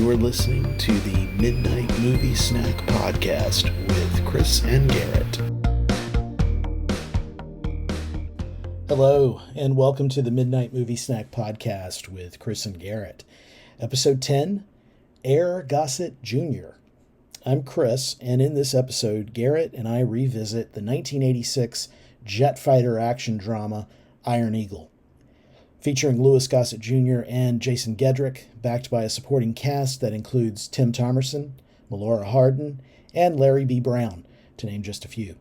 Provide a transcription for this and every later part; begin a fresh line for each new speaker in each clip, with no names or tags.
You are listening to the Midnight Movie Snack Podcast with Chris and Garrett. Hello, and welcome to the Midnight Movie Snack Podcast with Chris and Garrett. Episode 10, Air Gossett Jr. I'm Chris, and in this episode, Garrett and I revisit the 1986 jet fighter action drama Iron Eagle. Featuring Louis Gossett Jr. and Jason Gedrick, backed by a supporting cast that includes Tim Thomerson, Melora Hardin, and Larry B. Brown, to name just a few.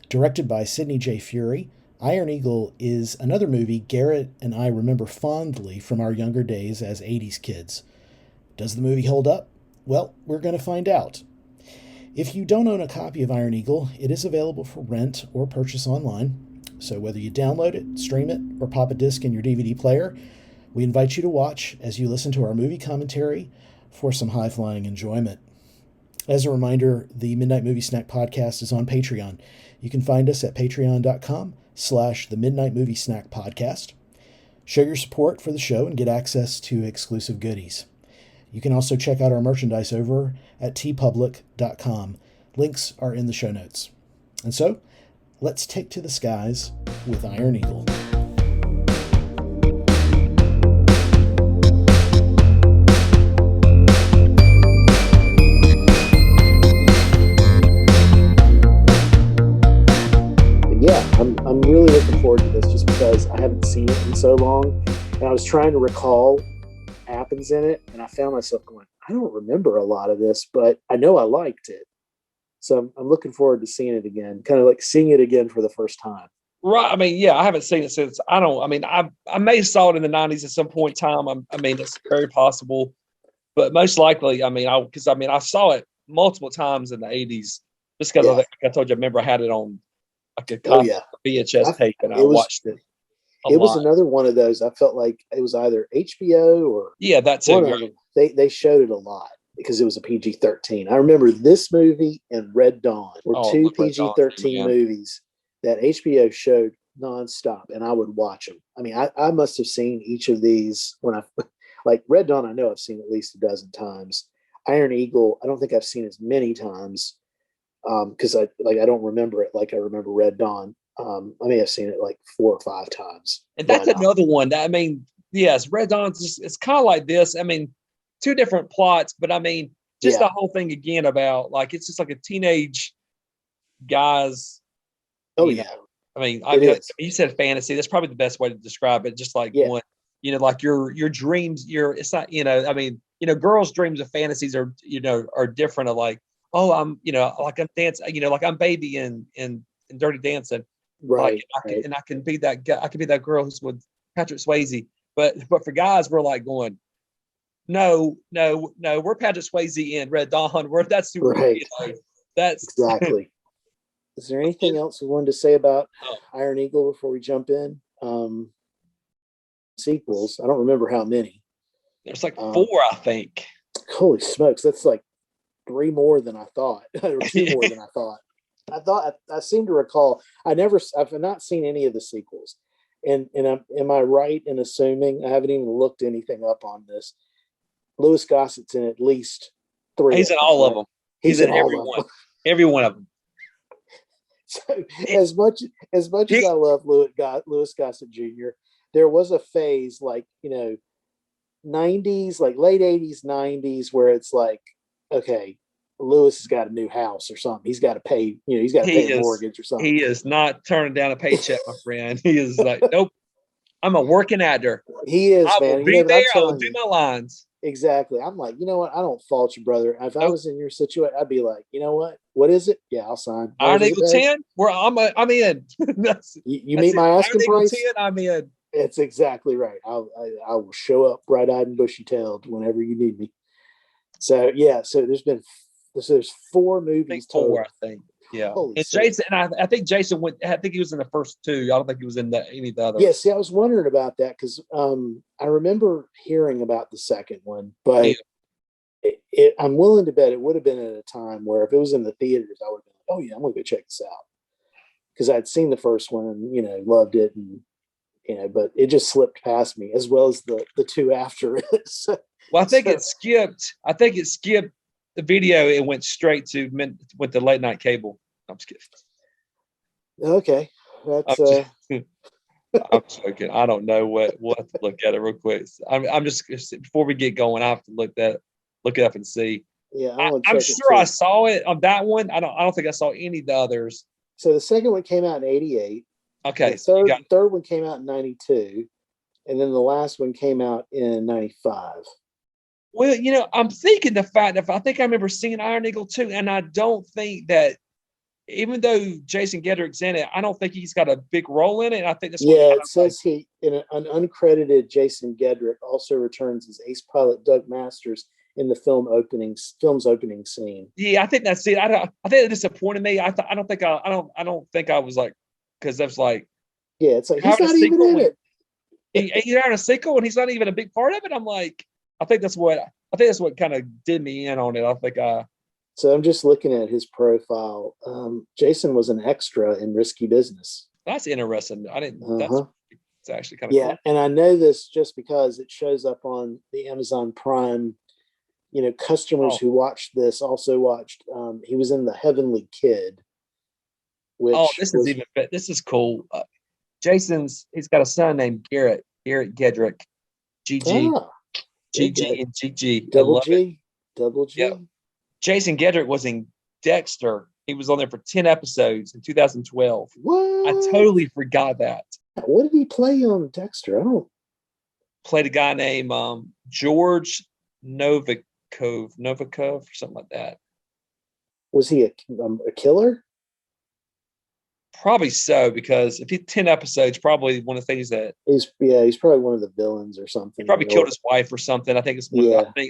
Directed by Sidney J. Furie, Iron Eagle is another movie Garrett and I remember fondly from our younger days as 80s kids. Does the movie hold up? Well, we're going to find out. If you don't own a copy of Iron Eagle, it is available for rent or purchase online. So whether you download it, stream it, or pop a disc in your DVD player, we invite you to watch as you listen to our movie commentary for some high-flying enjoyment. As a reminder, the Midnight Movie Snack Podcast is on Patreon. You can find us at patreon.com/the Midnight Movie Snack Podcast. Show your support for the show and get access to exclusive goodies. You can also check out our merchandise over at tpublic.com. Links are in the show notes. And so, let's take to the skies with Iron Eagle. Yeah, I'm really looking forward to this just because I haven't seen it in so long. And I was trying to recall what happens in it, and I found myself going, I don't remember a lot of this, but I know I liked it. So I'm looking forward to seeing it again, kind of like seeing it again for the first time.
Right. I mean, yeah, I haven't seen it since I may have saw it in the 90s at some point in time. I mean, it's very possible, but most likely, I saw it multiple times in the 80s just because I told you, I remember I had it on like a VHS tape and I watched it.
It was another one of those. I felt like it was either HBO or
that's one of them.
They showed it a lot because it was a PG-13. I remember this movie and Red Dawn were two PG-13 movies that HBO showed nonstop, and I would watch them. I mean, I must have seen each of these when like Red Dawn, I know I've seen at least a dozen times. Iron Eagle, I don't think I've seen as many times because I don't remember it like I remember Red Dawn. I may have seen it like 4 or 5 times.
And that's another one that, yes, Red Dawn's it's kind of like this. I mean, 2 different plots, but the whole thing again about like it's just like a teenage guys.
Oh yeah.
You said fantasy. That's probably the best way to describe it. Just like one, like your dreams. It's not. Girls' dreams of fantasies are different. Of like, oh, I'm dancing. Like I'm Baby in Dirty Dancing.
Right.
Like, I can be that guy. I can be that girl who's with Patrick Swayze. But for guys, we're like going, no, we're Patrick Swayze in Red Dawn. That's super
right.
That's
exactly. Is there anything else we wanted to say about Iron Eagle before we jump in? Sequels. I don't remember how many.
There's like 4, I think.
Holy smokes, that's like 3 more than I thought, or 2 more than I thought. I seem to recall. I've not seen any of the sequels, and am I right in assuming I haven't even looked anything up on this? Louis Gossett's in at least 3.
He's in all of them. He's in every one. Every one of them.
So as much as I love Louis Gossett Jr., there was a phase like 90s, like late 80s, 90s, where it's like, okay, Louis has got a new house or something. He's got to pay, he's got to pay a mortgage or something.
He is not turning down a paycheck, my friend. He is like, nope, I'm a working actor.
He is, man.
Will be there. I'll do my lines.
Exactly. I'm like, you know what? I don't fault you, brother. If I was in your situation, I'd be like, you know what? What is it? Yeah, I'll sign.
Iron Eagle 10. I'm in.
you meet my asking price. 10,
I'm in.
That's exactly right. I will show up bright-eyed and bushy-tailed whenever you need me. So yeah. So there's 4 movies total.
I think. Yeah. And Jason, and I think Jason went. I think he was in the first 2. I don't think he was in any of the others.
Yeah. See, I was wondering about that because I remember hearing about the second one, but I'm willing to bet it would have been at a time where if it was in the theaters, I would have been like, oh yeah, I'm gonna go check this out because I'd seen the first one and loved it and but it just slipped past me, as well as the two after it.
Well, I think it skipped the video. It went straight to with the late night cable. I'm just kidding.
Okay, that's.
I'm joking. I don't know what to look at it real quick. I'm just before we get going. I have to look it up and see.
Yeah,
I'm sure I saw it on that one. I don't think I saw any of the others.
So the second one came out in '88.
Okay.
The third one came out in '92, and then the last one came out in '95.
Well, I'm thinking the fact that I think I remember seeing Iron Eagle 2, and I don't think that, even though Jason Gedrick's in it, I don't think he's got a big role in it. And I think that's
it says he, in an uncredited Jason Gedrick, also returns as ace pilot Doug Masters in the film's opening scene.
Yeah, I think that's it. I think it disappointed me. I don't think I was like, because that's like,
yeah, it's like he's not even in it.
He's having a sequel and he's not even a big part of it. I'm like, I think that's what kind of did me in on it. I think
So I'm just looking at his profile. Jason was an extra in Risky Business.
That's interesting. I didn't. It's actually kind
of
cool.
And I know this just because it shows up on the Amazon Prime. Customers who watched this also watched. He was in The Heavenly Kid.
This is cool. He's got a son named Garrett Gedrick, GG, GG, and GG.
Double G.
Yep. Jason Gedrick was in Dexter. He was on there for 10 episodes in 2012.
What?
I totally forgot that.
What did he play on Dexter? I don't.
Played a guy named George Novikov or something like that.
Was he a killer?
Probably so, because if he 10 episodes, probably one of the things that
he's probably one of the villains or something.
He probably killed his wife or something. I think it's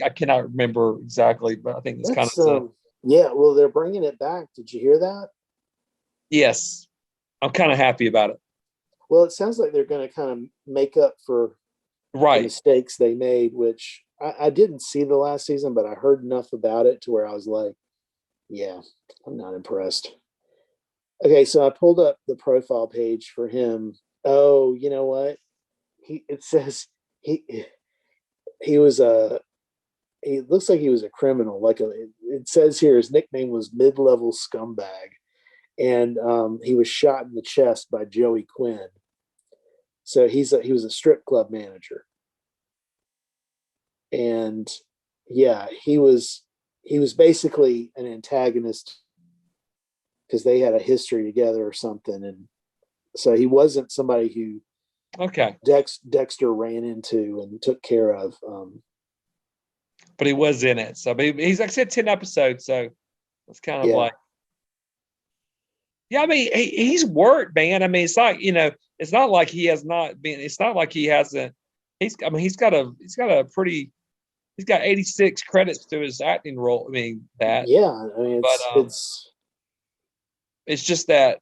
I cannot remember exactly, but I think it's kind of
well, they're bringing it back. Did you hear that?
Yes, I'm kind of happy about it.
Well, it sounds like they're going to kind of make up for the mistakes they made, which I didn't see the last season, but I heard enough about it to where I was like, yeah, I'm not impressed. Okay, so I pulled up the profile page for him. Oh, you know what? It says he was he looks like he was a criminal. It says here his nickname was Mid-Level Scumbag, and he was shot in the chest by Joey Quinn. So he was a strip club manager, and yeah, he was basically an antagonist because they had a history together or something, and so he wasn't somebody who Dexter ran into and took care of.
But he was in it, so he's like I said, 10 episodes, so it's kind of like, yeah. I mean, he's worked, man. I mean, it's like it's not like he has not been. It's not like he hasn't. He's got 86 credits to his acting role. I mean that.
Yeah, I mean
it's just that,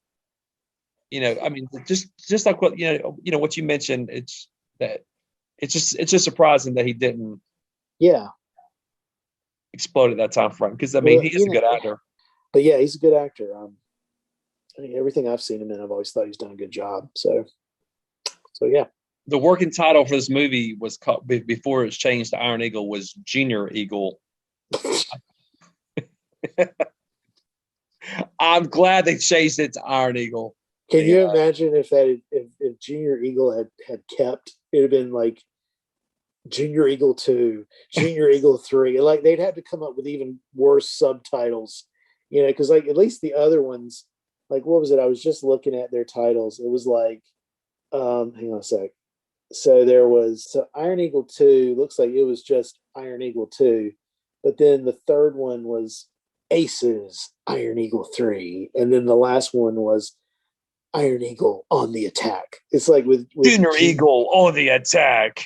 I mean, just like what what you mentioned. It's just surprising that he didn't.
Yeah.
Explode at that time frame, because I mean, he is a good actor.
But yeah, he's a good actor. I mean, everything I've seen him in, I've always thought he's done a good job. So yeah.
The working title for this movie was called, before it's changed to Iron Eagle, was Junior Eagle. I'm glad they changed it to Iron Eagle.
Can you imagine if Junior Eagle had kept? It'd have been like Junior Eagle 2, Junior Eagle 3. Like they'd have to come up with even worse subtitles, because like at least the other ones, like what was it? I was just looking at their titles. It was like, hang on a sec. So there was Iron Eagle 2. Looks like it was just Iron Eagle 2, but then the third one was Aces Iron Eagle 3, and then the last one was Iron Eagle on the Attack. It's like with
Junior Eagle on the Attack.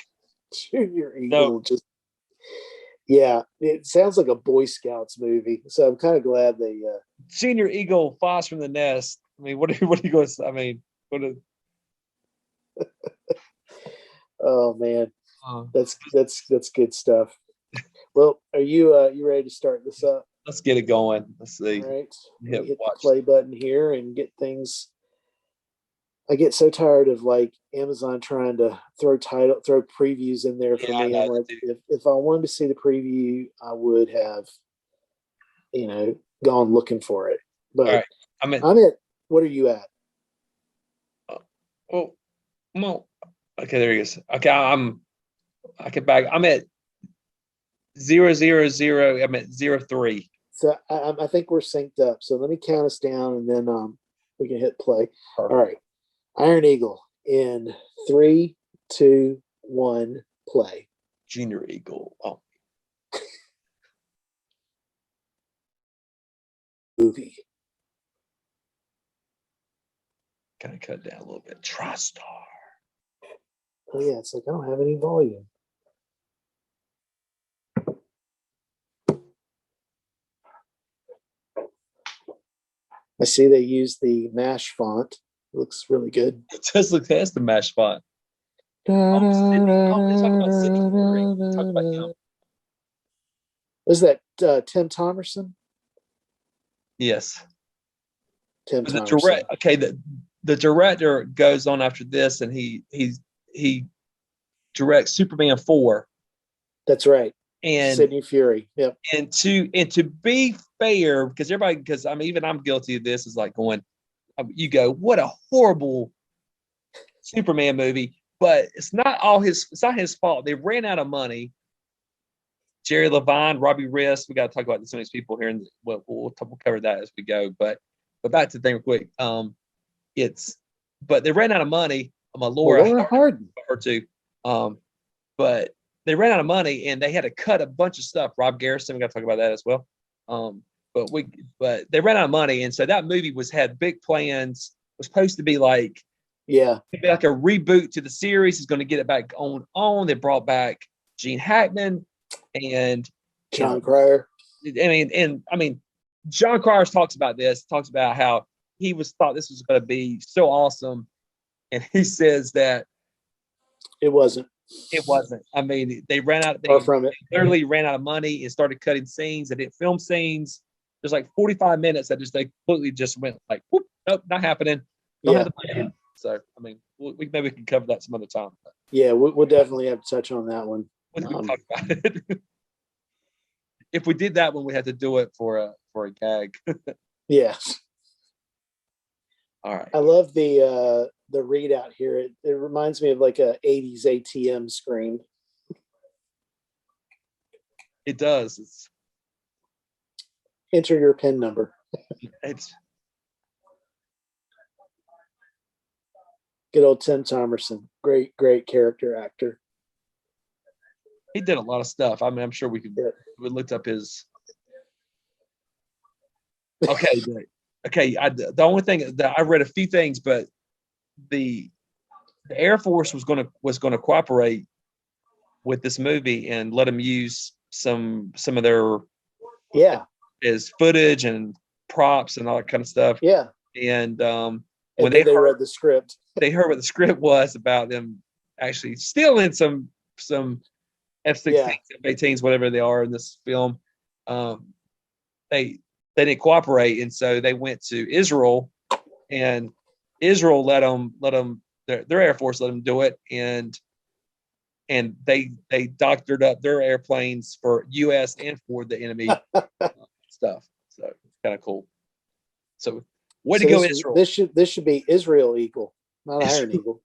Junior Eagle, it sounds like a Boy Scouts movie. So I'm kind of glad they.
Junior Eagle flies from the nest. I mean, what are you going to? I mean,
Oh man, that's good stuff. Well, are you ready to start this up?
Let's get it going. Let's see.
All right, hit the play button here and get things I get so tired of like Amazon trying to throw previews in there for me. I'm like, if I wanted to see the preview, I would have, gone looking for it. But
all right.
I'm at. What are you at?
Okay, there he is. Okay, I'm at 000. I'm at 03.
So I think we're synced up. So let me count us down, and then we can hit play.
Perfect.
All right, Iron Eagle in 3, 2, 1, play.
Junior Eagle. Oh,
movie.
Kind of cut down a little bit. TriStar.
Oh yeah, it's like I don't have any volume. I see they use the MASH font. It looks really good.
It does look that's the MASH font.
Was that Tim Thomerson?
Yes.
Tim Thomerson.
The director goes on after this, and he directs Superman 4.
That's right.
And
Sidney Fury. Yep.
And to be fair, because even I'm guilty of this, is like going, you go, what a horrible Superman movie. But it's not his fault. They ran out of money. Jerry Levine, Robbie Riss, we got to talk about some of these people here, and we'll cover that as we go. But back to the thing real quick. But they ran out of money. Laura
Harden,
her too. But they ran out of money, and they had to cut a bunch of stuff. Rob Garrison, we got to talk about that as well. But they ran out of money, and so that movie had big plans. Was supposed to be like a reboot to the series. Is going to get it back on. They brought back Gene Hackman and
John Cryer.
John Cryer talks about how he thought this was going to be so awesome, and he says that
it wasn't.
It wasn't. They ran out. They literally ran out of money and started cutting scenes. They didn't film scenes. There's like 45 minutes that they completely just went like, whoop, nope, not happening. Don't have the money. So maybe we can cover that some other time.
Yeah, we'll definitely have to touch on that one.
We can talk about it. If we did that one, we had to do it for a gag.
Yes.
All right.
I love the readout here. It reminds me of like a 80s ATM screen.
It does. It's
enter your PIN number. Good old Tim Thomerson. Great character actor.
He did a lot of stuff. I'm sure we looked up his. Okay. The only thing that I read a few things, but the Air Force was going to cooperate with this movie and let them use some of their as footage and props and all that kind of stuff.
Yeah.
And when they
read the script,
they heard what the script was about them actually stealing some F-16s, F-18s, whatever they are in this film. They didn't cooperate, and so they went to Israel, and Israel let them their Air Force let them do it, and they doctored up their airplanes for U.S. and for the enemy stuff. So it's kind of cool. So way to go, Israel.
This should be Israel Eagle, not Iron Eagle.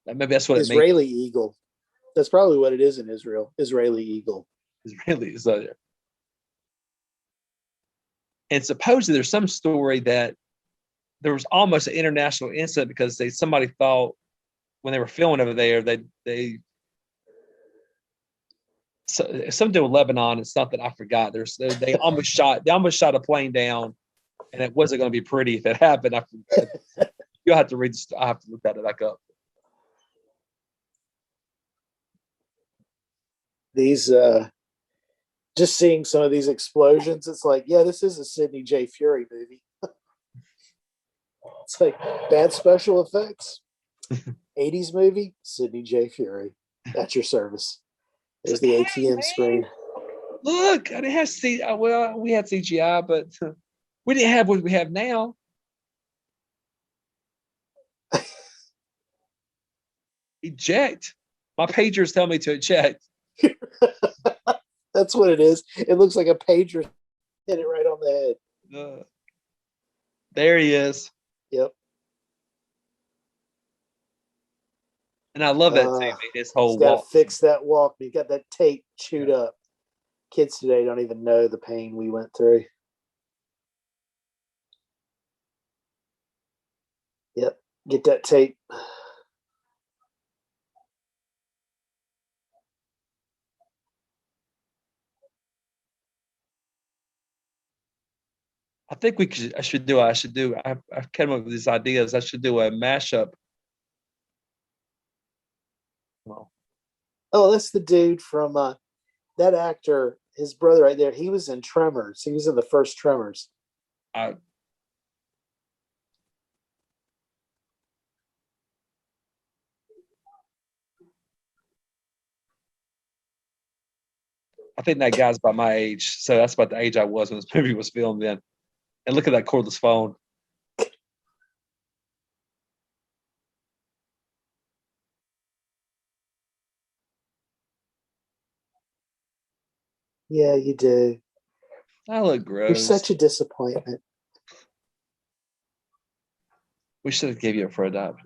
Maybe that's what
Israeli Eagle. That's probably what it is in Israel. Israeli Eagle.
Israeli is there. And supposedly there's some story that there was almost an international incident because somebody thought when they were filming over there, something with Lebanon and something I forgot. They almost shot a plane down, and it wasn't going to be pretty if it happened. You'll have to read. I have to look that back up.
These just seeing some of these explosions, it's like, yeah, this is a Sidney J. Fury movie. It's like bad special effects. 80s movie, Sidney J. Fury. That's your service. There's the ATM screen.
Look, I didn't have well, we had CGI, but we didn't have what we have now. Eject. My pagers tell me to eject.
That's what it is. It looks like a pager hit it right on the head.
There he is.
Yep.
And I love that too. His whole
got
walk.
To fix that walk. You got that tape chewed up. Kids today don't even know the pain we went through. Yep. Get that tape.
I think I should do. I've come up with these ideas. I should do a mashup. Well,
oh, that's the dude from that actor, his brother right there. He was in Tremors. He was in the first Tremors.
I think that guy's about my age. So that's about the age I was when this movie was filmed then. And look at that cordless phone.
Yeah, you do.
I look gross.
You're such a disappointment.
We should have gave you a for adopt.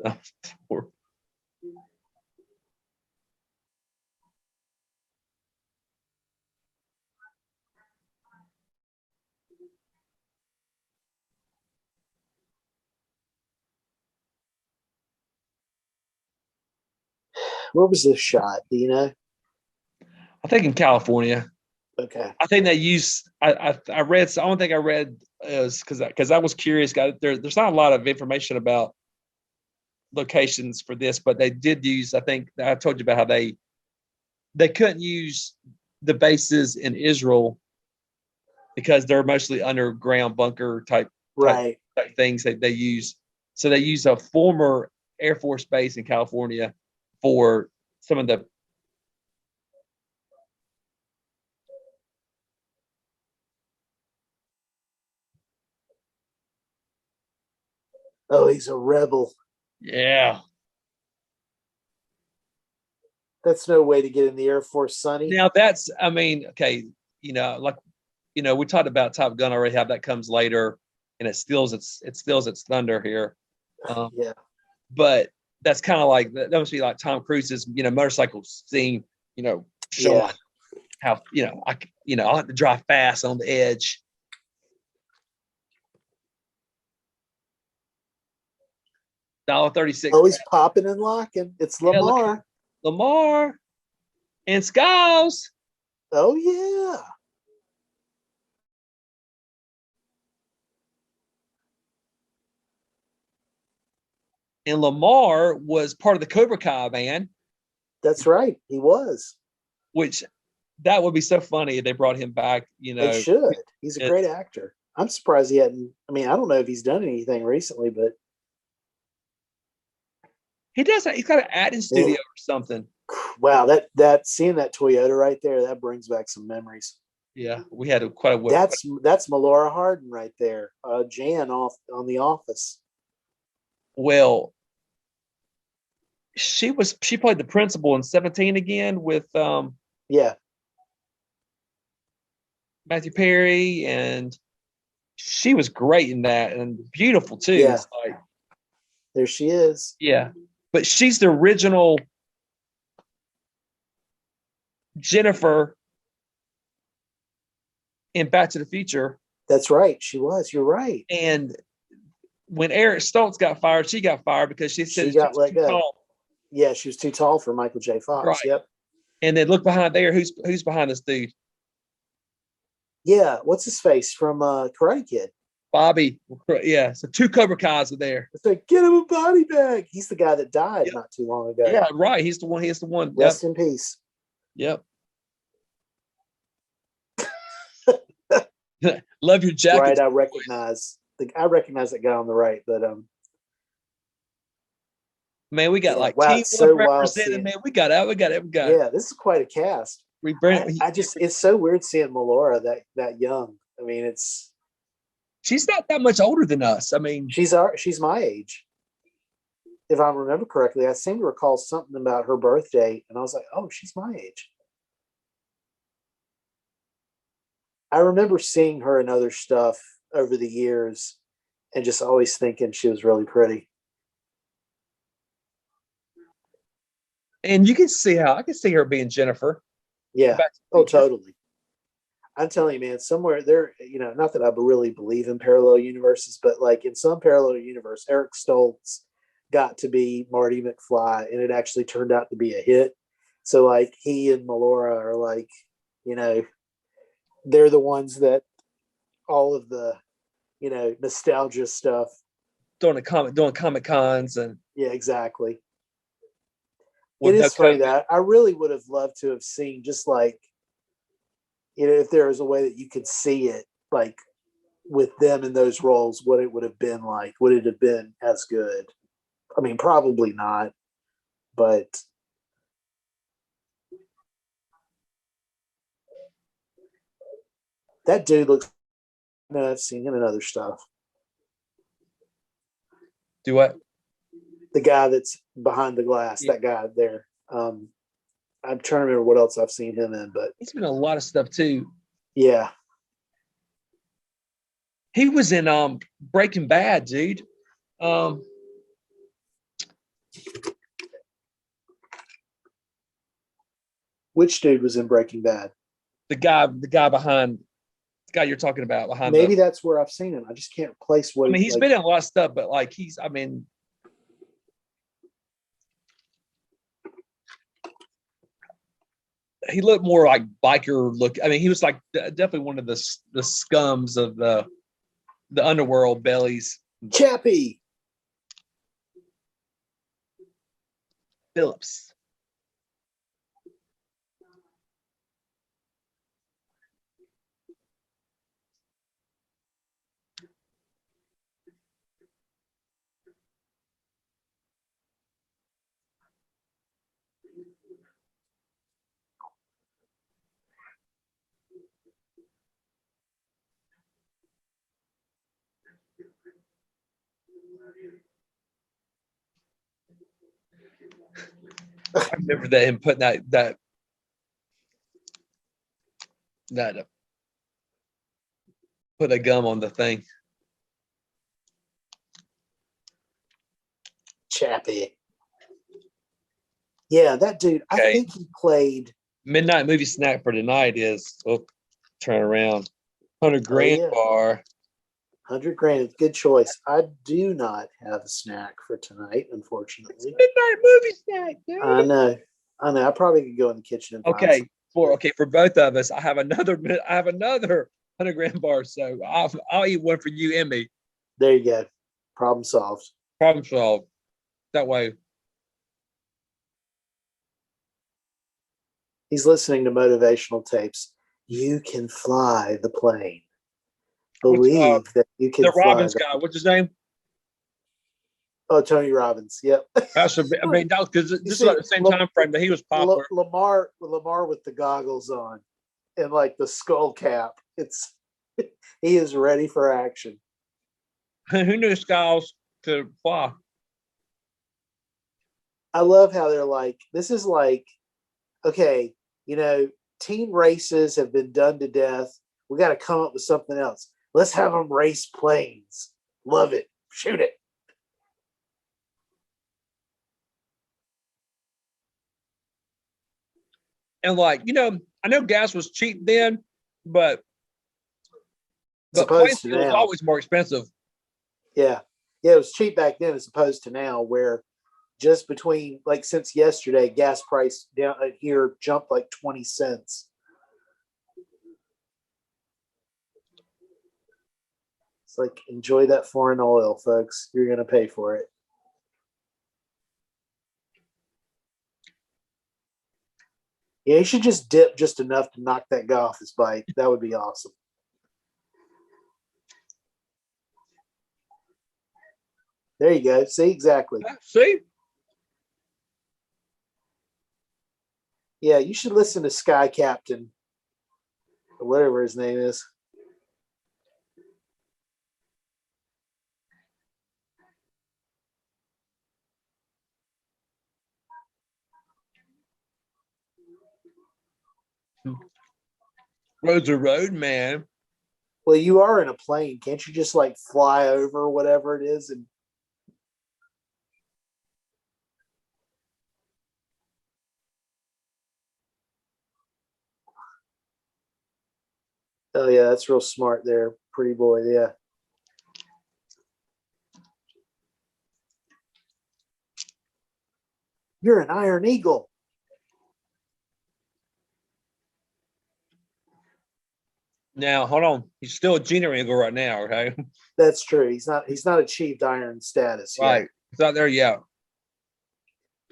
Where was this shot? Do you know?
I think in California.
Okay.
I think they used. I read. The only thing I read is because I was curious. There's not a lot of information about locations for this, but they did use. I think I told you about how they couldn't use the bases in Israel because they're mostly underground bunker type things that they use. So they use a former Air Force base in California for some of the.
Oh, he's a rebel.
Yeah.
That's no way to get in the Air Force, Sonny.
Now okay, we talked about Top Gun already, how that comes later and it steals its thunder here.
Yeah.
But that's kind of like that must be like Tom Cruise's, motorcycle scene, showing how, I have to drive fast on the edge. $1.36.
Always popping and locking. It's Lamar.
Yeah, Lamar and Skiles.
Oh yeah.
And Lamar was part of the Cobra Kai band.
That's right. He was.
Which that would be so funny if they brought him back.
They should. He's a great actor. I'm surprised he hadn't. I mean, I don't know if he's done anything recently, but
he does. He's got an acting studio or something.
Wow, that seeing that Toyota right there, that brings back some memories.
Yeah, we had quite a.
That's Melora Hardin right there. Jan off on The Office.
Well, she played the principal in 17 again with Matthew Perry, and she was great in that and beautiful too.
Yeah.
It's like,
there she is.
Yeah, but she's the original Jennifer in Back to the Future.
That's right. She was. You're right.
And when Eric Stoltz got fired, she got fired because she said
she got let go.
Tall.
Yeah, she was too tall for Michael J. Fox.
Right.
Yep.
And then look behind there. Who's behind this dude?
Yeah. What's his face from Karate Kid?
Bobby. Yeah. So 2 Cobra Kais are there.
It's like, get him a body bag. He's the guy that died not too long ago.
Yeah, right. He's the one.
Rest in peace.
Yep. Love your jacket.
Right, I recognize that guy on the right, but
man, we got
team so
represented. Man, we got it.
Yeah, this is quite a cast. It's so weird seeing Melora that young. I mean,
she's not that much older than us. I mean,
she's my age. if I remember correctly, I seem to recall something about her birthday, and I was like, oh, she's my age. I remember seeing her in other stuff over the years and just always thinking she was really pretty.
And you can see how I can see her being Jennifer.
Yeah. Oh, totally. I'm telling you, man, somewhere there, not that I really believe in parallel universes, but like in some parallel universe, Eric Stoltz got to be Marty McFly, and it actually turned out to be a hit. So like he and Melora are like, they're the ones that all of the, nostalgia stuff.
Doing Comic Cons and
yeah, exactly. It is funny that I really would have loved to have seen just like, if there was a way that you could see it, like with them in those roles, what it would have been like. Would it have been as good? I mean, probably not, but that dude looks. I've seen him in other stuff.
Do what?
The guy that's behind the glass, that guy there. I'm trying to remember what else I've seen him in, but
he's been in a lot of stuff too.
Yeah.
He was in Breaking Bad, dude.
Which dude was in Breaking Bad?
The guy you're talking about behind.
Maybe that's where I've seen him. I just can't place what.
I mean, he's been in a lot of stuff, but like he looked more like biker look. I mean, he was like definitely one of the scums of the underworld bellies.
Chappie
Phillips. I remember that him putting that put a gum on the thing.
Chappie. Yeah, that dude. Okay. I think he played.
Midnight movie snack for tonight is turn around. $100,000 bar.
$100,000. Good choice. I do not have a snack for tonight, unfortunately.
It's midnight movie snack, dude.
I know. I probably could go in the kitchen and find
for both of us, I have another $100,000 bar, so I'll eat one for you and me.
There you go. Problem solved.
Problem solved. That way.
He's listening to motivational tapes. You can fly the plane. Believe that you can.
The Robbins guy. What's his name?
Oh, Tony Robbins. Yep.
Because this is like the same time frame that he was popular.
Lamar with the goggles on and like the skull cap. He is ready for action.
Who knew skulls could fly?
I love how they're like, this is like, okay, teen races have been done to death. We got to come up with something else. Let's have them race planes. Love it. Shoot it.
And like, I know gas was cheap then, but planes was always more expensive.
Yeah. Yeah, it was cheap back then as opposed to now, where just between, like, since yesterday, gas price down here jumped like 20 cents. It's like, enjoy that foreign oil, folks. You're going to pay for it. Yeah, he should just dip just enough to knock that guy off his bike. That would be awesome. There you go. See, exactly.
See?
Yeah, you should listen to Sky Captain, or whatever his name is.
Road's a road, man.
Well, you are in a plane. Can't you just like fly over whatever it is? And oh yeah, that's real smart there, pretty boy. Yeah. You're an Iron Eagle.
Now, hold on. He's still a junior eagle right now, okay?
That's true. He's not achieved iron status yet.
Right. He's not there yet.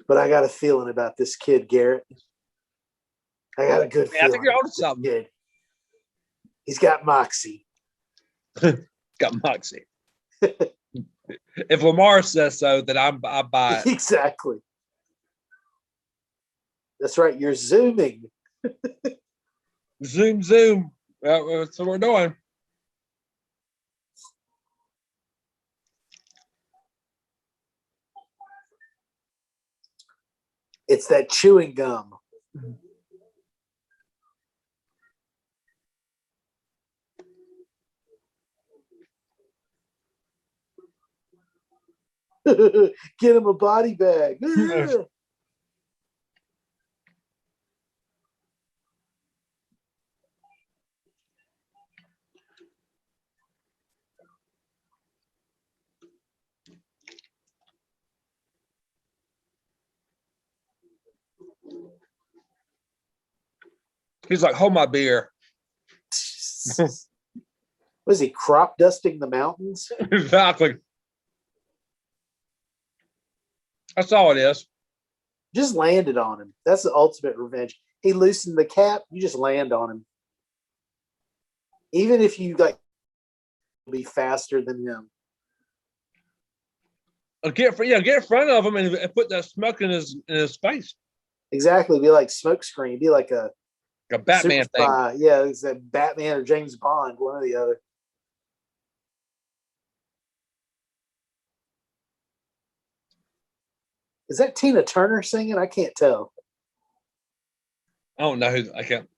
But I got a feeling about this kid, Garrett. I got a good feeling.
I think you're onto something.
Kid. He's got moxie.
Got moxie. If Lamar says so, then I buy it.
Exactly. That's right. You're zooming.
Zoom, zoom. That's what we're doing.
It's that chewing gum. Get him a body bag.
He's like, hold my beer.
Was he crop dusting the mountains?
Exactly. That's all it is.
Just landed on him. That's the ultimate revenge. He loosened the cap, you just land on him. Even if you like be faster than him.
Get in front of him and put that smoke in his face.
Exactly. Be like smoke screen. Be like a
Batman thing.
Yeah, it's a Batman or James Bond, one or the other. Is that Tina Turner singing? I can't tell.
I don't know who. I can't.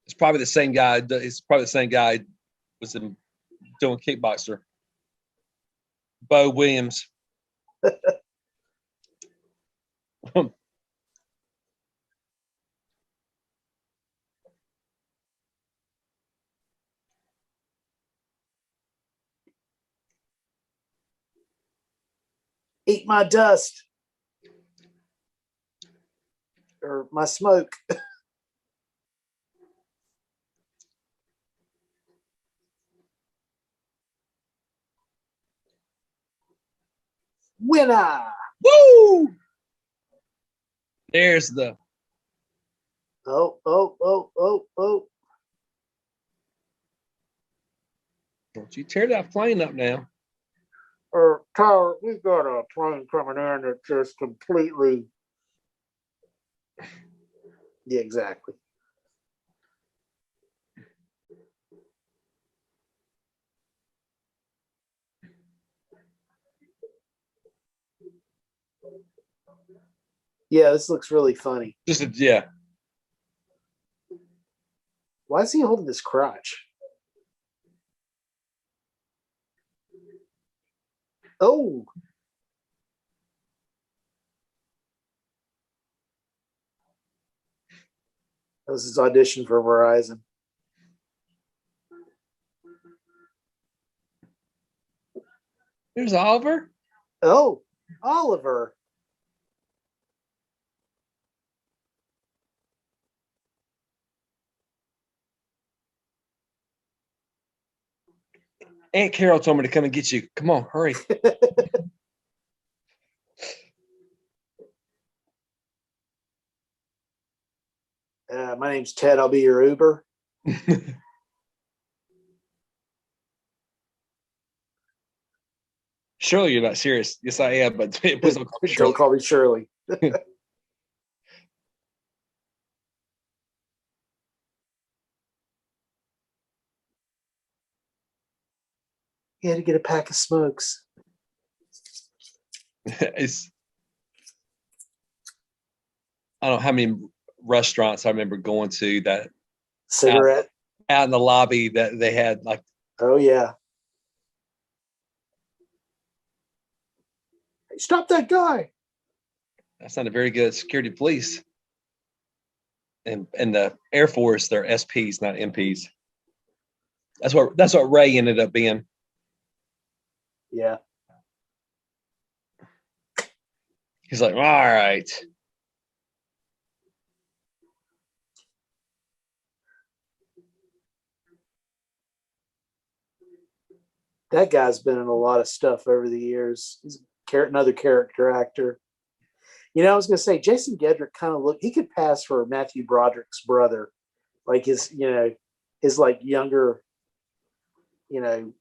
It's probably the same guy. It's probably the same guy was doing Kickboxer. Bo Williams.
Eat my dust. Or my smoke. Winner.
Woo! There's the.
Oh.
Don't you tear that plane up now.
Tyler, we've got a plane coming in that just completely. Yeah, exactly. Yeah, this looks really funny.
Yeah.
Why is he holding his crotch? Oh. That was his audition for Verizon.
There's Oliver.
Oh, Oliver.
Aunt Carol told me to come and get you. Come on, hurry.
My name's Ted. I'll be your Uber.
Surely you're not serious. Yes, I am, but please don't call me Shirley.
Don't call me Shirley. He had to get a pack of smokes.
I don't know how many restaurants I remember going to that
cigarette
out in the lobby that they had like.
Oh yeah. Hey, stop that guy.
That's not a very good security police. And the Air Force, they're SPs, not MPs. That's what Ray ended up being.
Yeah.
He's like, all right.
That guy's been in a lot of stuff over the years. He's another character actor. I was going to say Jason Gedrick kind of he could pass for Matthew Broderick's brother, like his like younger,
And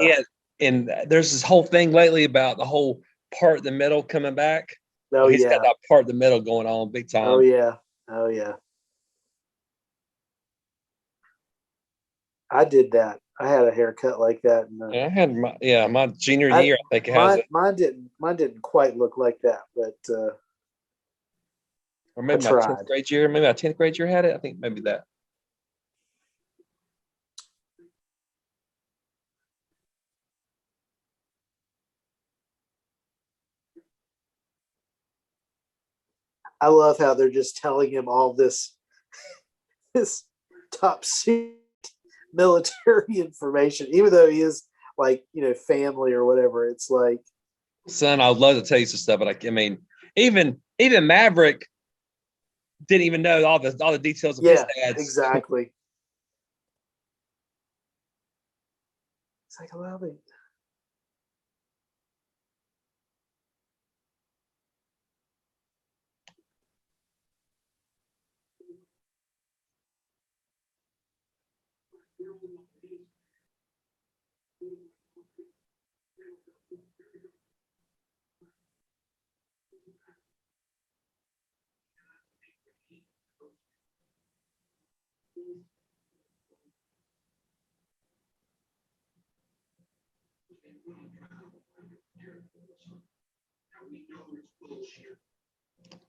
he had, and there's this whole thing lately about the whole part in the middle coming back.
Oh,
he's
yeah.
got that part in the middle going on big time.
Oh yeah. Oh yeah. I did that. I had a haircut like that.
I had my junior year. I think it has it.
Mine didn't quite look like that, but
or maybe my 10th grade year. Maybe my 10th grade year had it. I think maybe that.
I love how they're just telling him all this top secret military information, even though he is like, family or whatever. It's like,
son, I would love to tell you some stuff, but I mean, even Maverick didn't even know all the details of his dad's.
Exactly. It's like, I love it.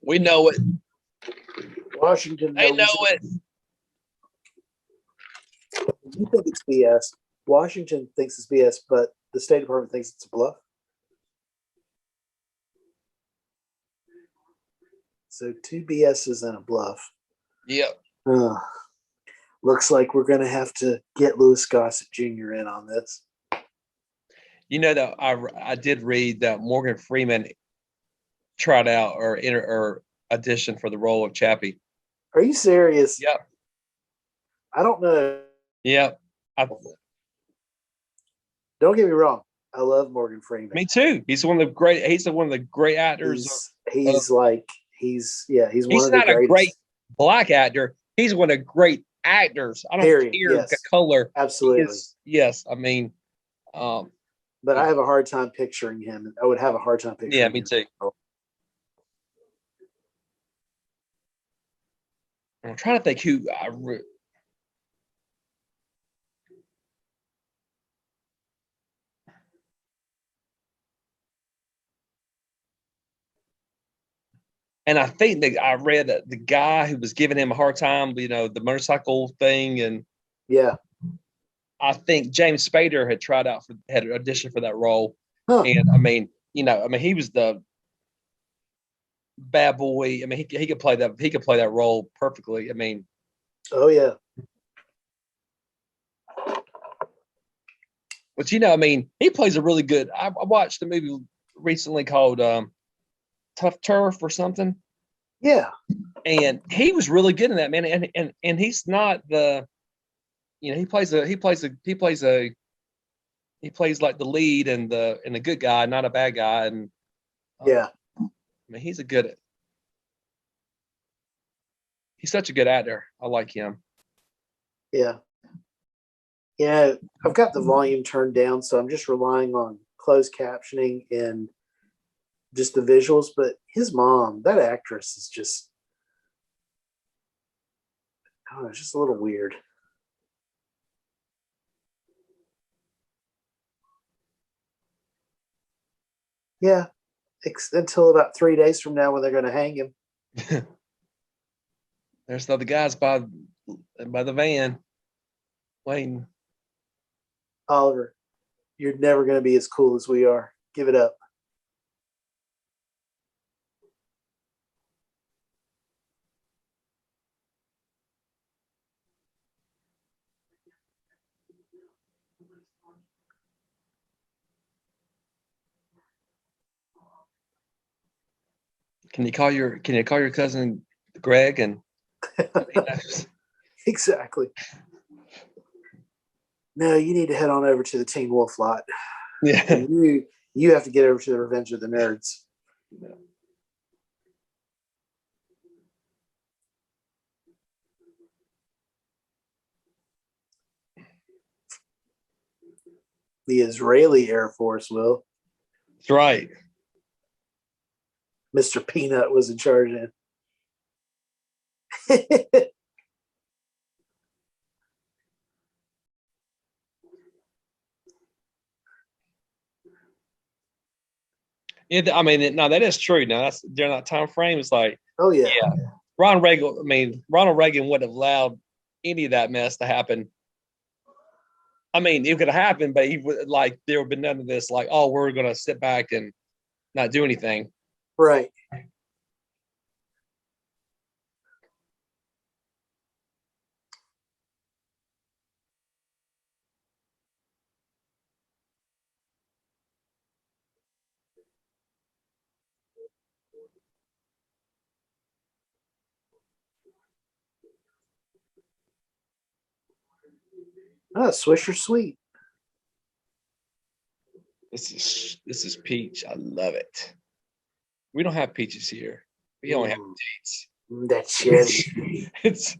We know it.
Washington
I know it.
You think it's BS. Washington thinks it's BS, but the State Department thinks it's a bluff. So 2 BSs and a bluff.
Yep.
Looks like we're going to have to get Louis Gossett Jr. in on this.
That I did read that Morgan Freeman tried out or auditioned for the role of Chappie.
Are you serious?
Yep.
I don't know.
Yep.
Don't get me wrong. I love Morgan Freeman.
Me too. He's one of the great actors.
He's one of the
not
greatest.
A great black actor. He's one of the great actors. I don't care the color.
Absolutely.
Yes. I mean,
but I have a hard time picturing him. I would have a hard time picturing him.
Yeah, me too. I'm trying to think who and I think that I read that the guy who was giving him a hard time, the motorcycle thing, and I think James Spader had had an audition for that role, and I mean, he was the bad boy. I mean, he could play that. He could play that role perfectly. I mean,
oh yeah.
But I mean, he plays a really good. I watched a movie recently called Tough Turf or something.
Yeah,
and he was really good in that, man. And he's not the, he plays like the lead and the good guy, not a bad guy. And I mean, he's such a good actor. I like him.
Yeah. I've got the volume turned down, so I'm just relying on closed captioning and just the visuals. But his mom, that actress, is just, I don't know, it's just a little weird. Yeah, until about 3 days from now when they're going to hang him.
There's the other guys by the van waiting.
Oliver, you're never going to be as cool as we are. Give it up.
Can you call your cousin Greg and
Exactly. No, you need to head on over to the Teen Wolf lot.
Yeah.
And you have to get over to the Revenge of the Nerds.
Yeah.
The Israeli Air Force will.
That's right.
Mr. Peanut was in charge of it.
Yeah, I mean, no, that is true. Now that's during that time frame. It's like,
Oh yeah.
Ronald Reagan wouldn't have allowed any of that mess to happen. I mean, it could have happened, but he would there would have been none of this. Like, oh, we're gonna sit back and not do anything.
Right. Oh, Swisher Sweet.
This is peach. I love it. We don't have peaches here. We only have dates.
That cherry.
This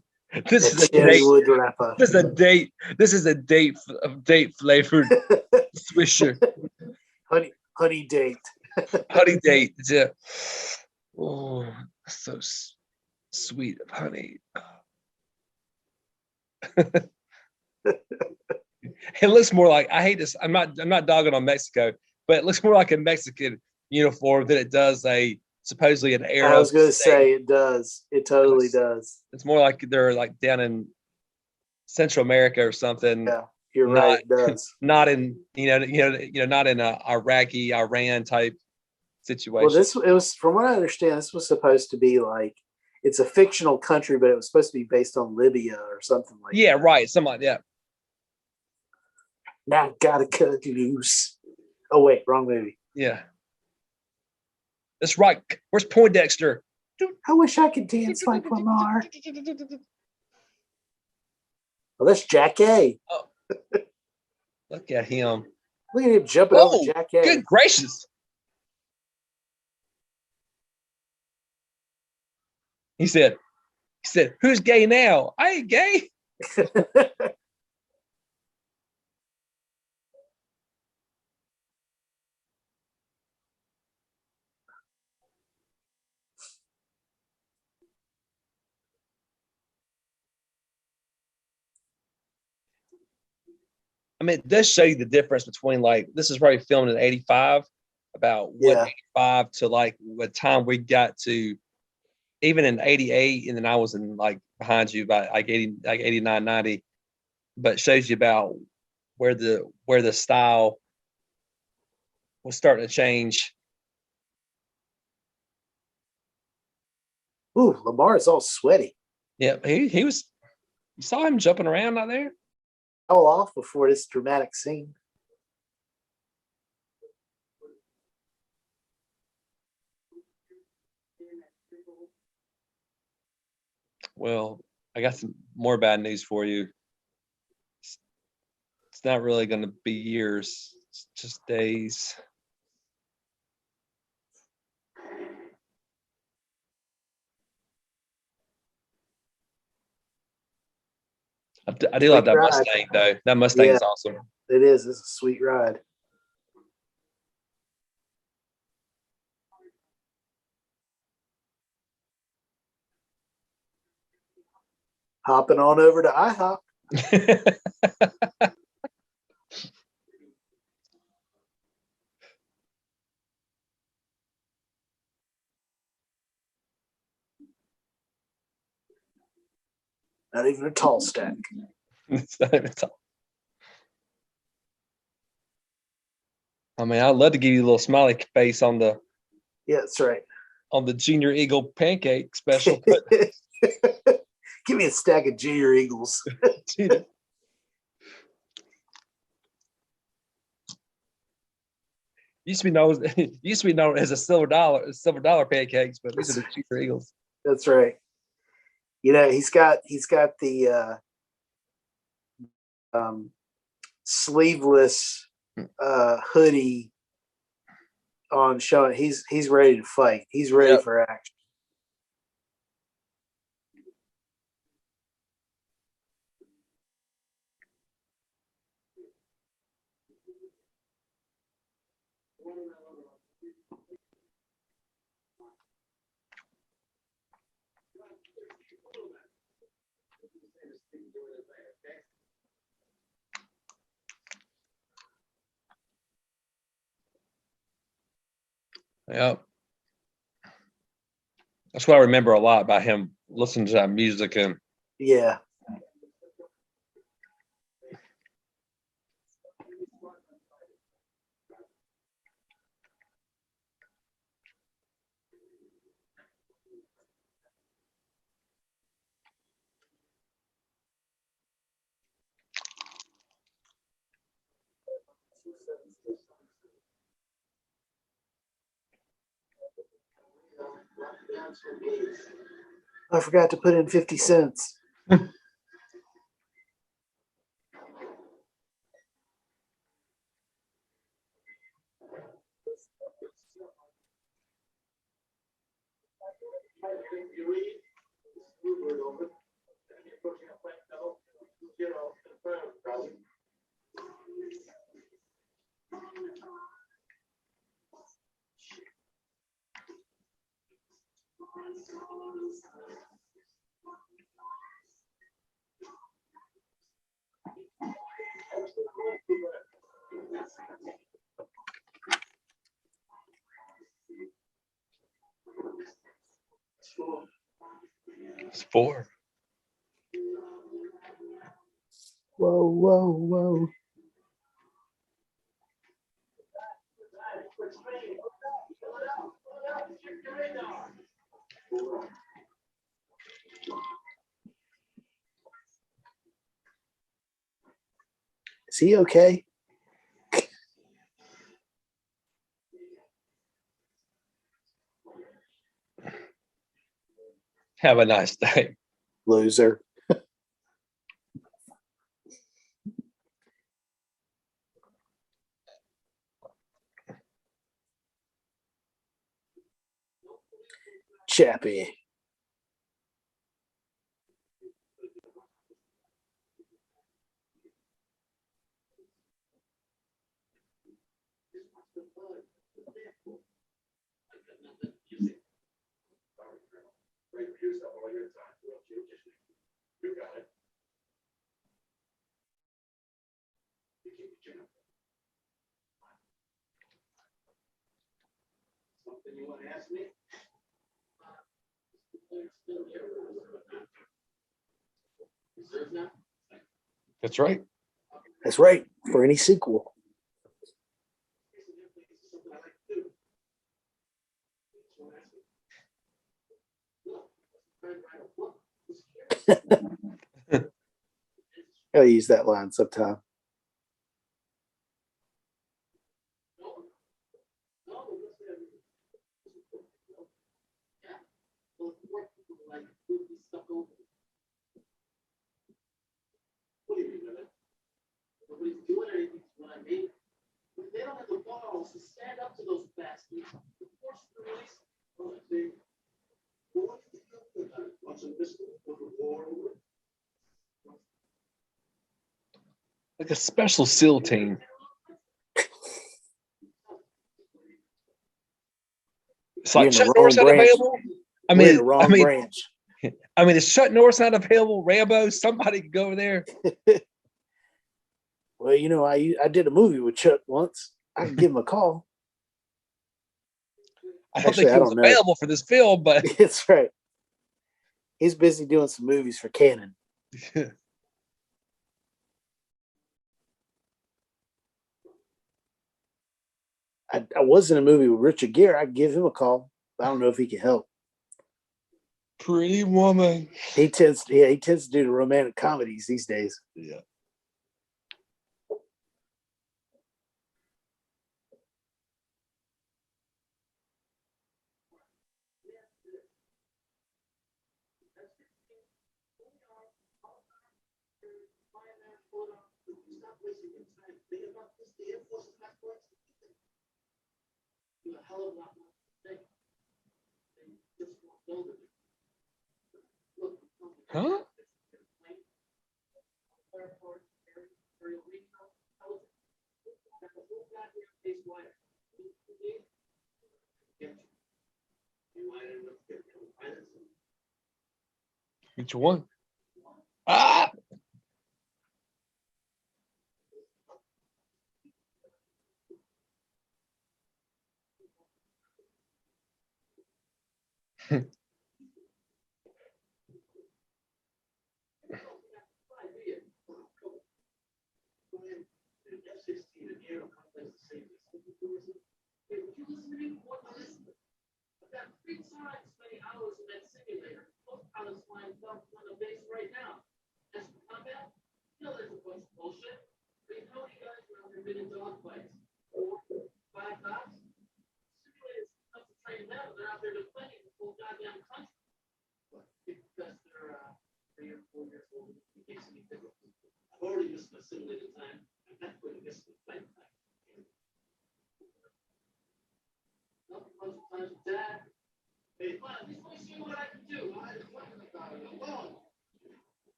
is a
cherry
date.
wood wrapper.
This is a date. This is a date flavored Swisher.
Honey date.
Honey date. Yeah. Oh, so sweet of honey. It looks more like, I hate this. I'm not dogging on Mexico, but it looks more like a Mexican uniform than it does supposedly an Arab.
I was going to say it does. It totally does.
It's more like they're down in Central America or something.
Yeah, you're right. It does.
Not in not in a Iraqi, Iran type situation.
Well, it was, from what I understand, this was supposed to be it's a fictional country, but it was supposed to be based on Libya or something like that.
Yeah, right. Something like that.
Now gotta cut loose. Oh wait, wrong movie.
Yeah. That's right. Where's Poindexter?
I wish I could dance like Lamar. Well, that's Jack A.
Oh. Look at him.
Look at him jumping over Jack A.
Good gracious. He said, who's gay now? I ain't gay. I mean, it does show you the difference between this is probably filmed in 85, about 85 to what time we got to, even in 88, and then I was in behind you by 89, 90, but it shows you about where the style was starting to change.
Ooh, Lamar is all sweaty.
Yeah, he was. You saw him jumping around out there.
All off before this dramatic scene.
Well, I got some more bad news for you. It's not really going to be years. It's just days. I do like that Mustang, though. That Mustang is awesome.
It is. It's a sweet ride. Hopping on over to IHOP. Not even a tall stack.
It's not even tall. I mean, I'd love to give you a little smiley face on the.
Yeah, that's right.
On the Junior Eagle pancake special. But
give me a stack of Junior Eagles.
Used to be known as a silver dollar pancakes, but these are the Junior Eagles.
That's right. You know, he's got the sleeveless hoodie on, showing he's ready to fight. He's ready for action.
Yep. That's what I remember a lot about him, listening to that music. And
yeah. I forgot to put in 50 cents.
It's 4.
Whoa, whoa, whoa. Is he okay?
Have a nice day.
Loser. Chappie. Something you want to ask me?
That's right.
That's right. For any sequel. I'll use that line sometime. Nobody's doing anything to what I made. They don't have the balls to stand up to those bastards. Force the release. Well, I think.
Like a special SEAL team. It's like Chuck Norris not available. I mean, is Chuck Norris not available? Rambo, somebody could go over there.
Well, you know, I did a movie with Chuck once. I can give him a call.
I don't think he was available for this film, but
that's right. He's busy doing some movies for Canon. I was in a movie with Richard Gere. I'd give him a call. I don't know if he can help.
Pretty Woman.
He tends to do the romantic comedies these days.
Yeah. Huh? Which one? Ah!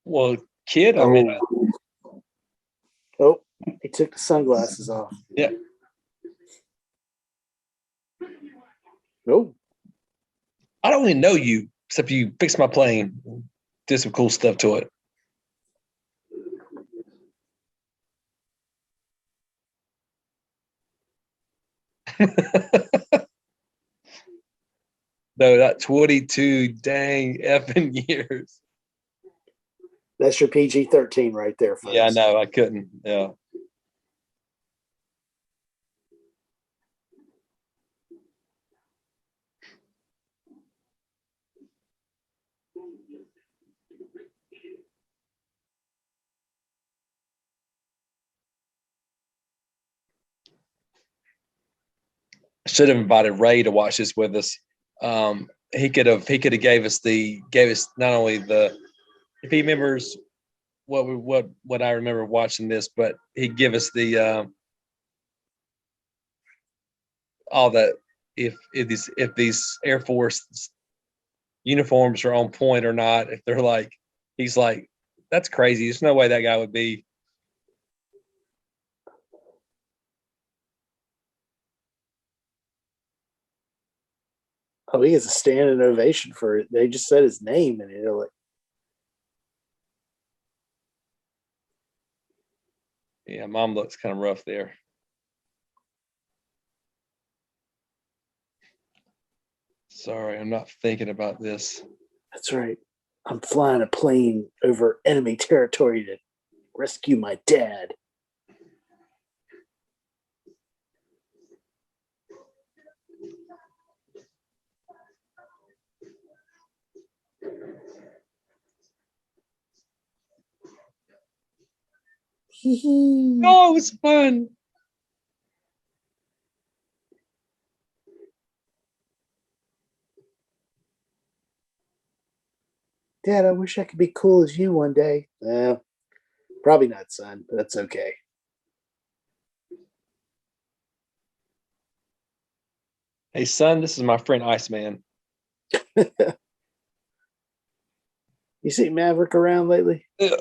Well, kid, I mean,
oh, he took the sunglasses off.
Yeah.
Nope.
I don't even know you, except you fixed my plane, did some cool stuff to it. No, that 22 dang effing years.
That's your PG-13 right there, folks.
Yeah, I know. I couldn't. Yeah. Should have invited Ray to watch this with us. He could have gave us not only the, if he remembers what I remember watching this, but he'd give us the all that if these Air Force uniforms are on point or not. If they're like, he's like, that's crazy. There's no way that guy would be.
Oh, he has a standing ovation for it. They just said his name, and they're like,
Yeah, Mom looks kind of rough there. Sorry, I'm not thinking about this.
that's right. I'm flying a plane over enemy territory to rescue my dad.
Oh, it was fun.
Dad, I wish I could be cool as you one day. Probably not, son, but that's okay.
Hey, son, this is my friend Iceman.
You see Maverick around lately?
Yeah.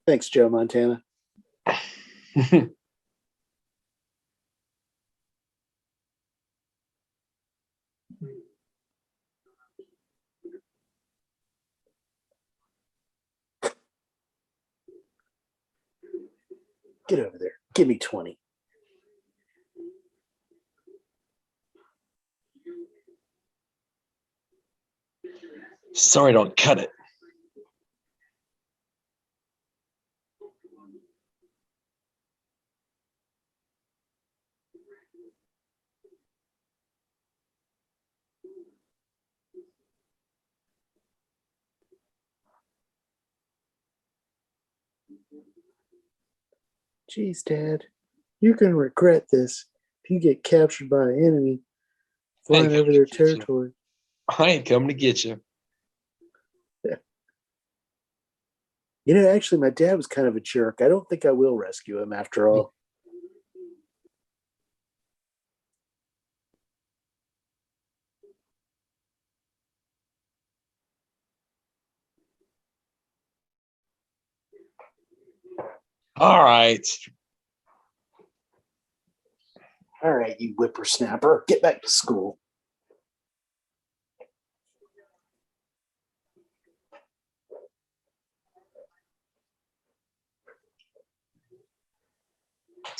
Thanks, Joe Montana. Get over there. Give me 20.
Sorry, don't cut it.
Geez, Dad, you're going to regret this if you get captured by an enemy flying over their territory.
I ain't coming to get you.
Yeah. Actually, my dad was kind of a jerk. I don't think I will rescue him after all.
All right.
All right, you whippersnapper. Get back to school.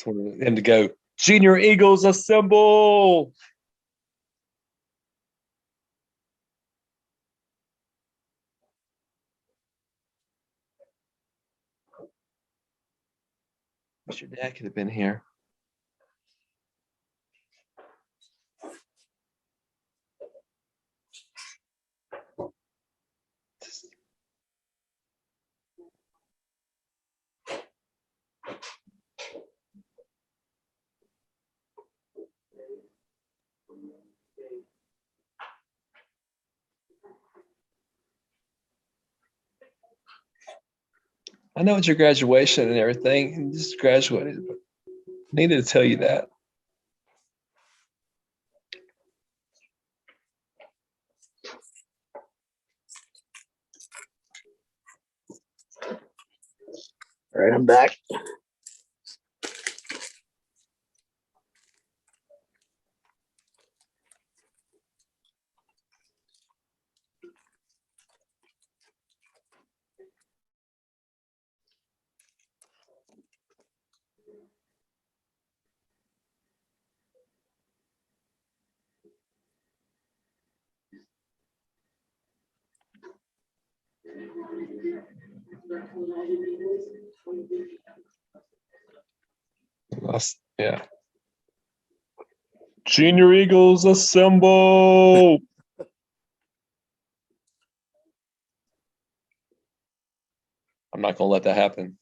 And to go, Junior Eagles assemble. Wish your dad could have been here. I know it's your graduation and everything, and just graduated, but I needed to tell you that.
All right, I'm back.
Yeah. Junior Eagles assemble. I'm not going to let that happen.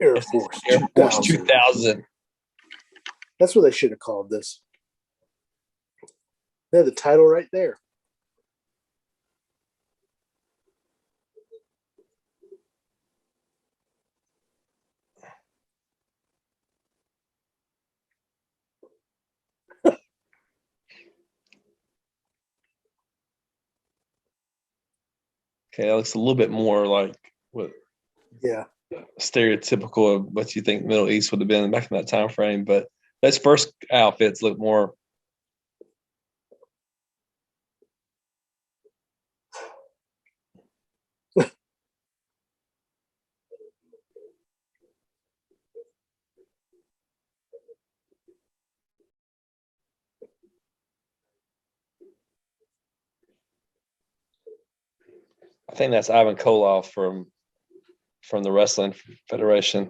Air Force
2000.
That's what they should have called this. They have the title right there.
Okay, that looks a little bit more like what stereotypical of what you think Middle East would have been back in that time frame. But those first outfits look more. I think that's Ivan Koloff from the Wrestling Federation.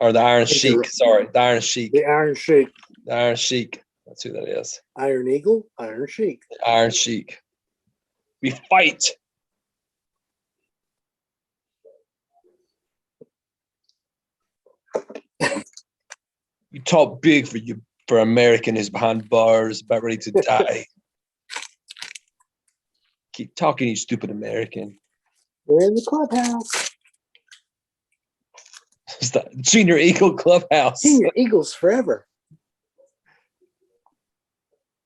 Or the Iron Sheik. Sorry, the Iron Sheik.
The Iron Sheik.
The Iron Sheik. That's who that is.
Iron Eagle, Iron Sheik.
The Iron Sheik. We fight. You talk big for American who's behind bars, about ready to die. Keep talking, you stupid American.
We're in the clubhouse.
It's the Junior Eagle Clubhouse.
Junior Eagles forever.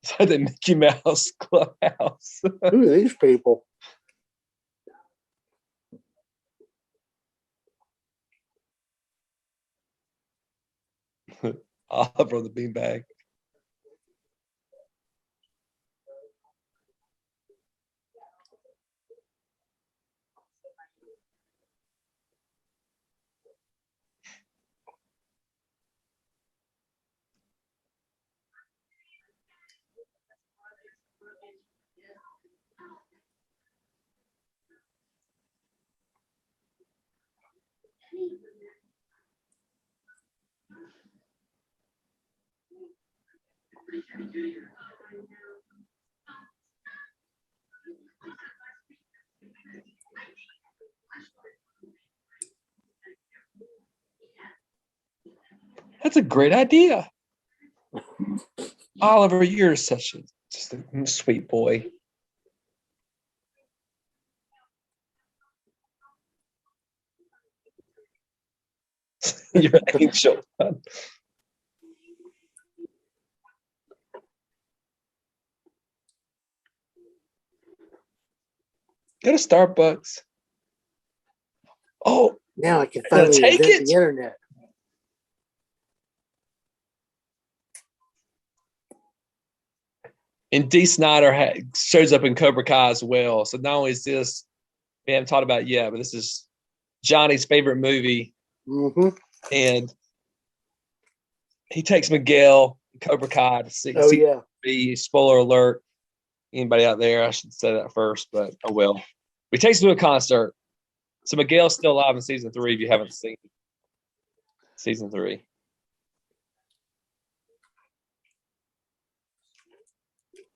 It's like the Mickey Mouse Clubhouse.
Who are these people?
Oliver the Beanbag. That's a great idea. Oliver, you're just a sweet boy. You're an angel. Go to Starbucks. Oh,
now I can finally
take
invent
it.
the internet.
And D. Snyder shows up in Cobra Kai as well. So not only is this, we haven't talked about it yet, but this is Johnny's favorite movie.
Mm-hmm.
And he takes Miguel, Cobra Kai, to see. Be spoiler alert. Anybody out there? I should say that first, but oh well. He takes him to a concert. So Miguel's still alive in season 3 if you haven't seen season 3.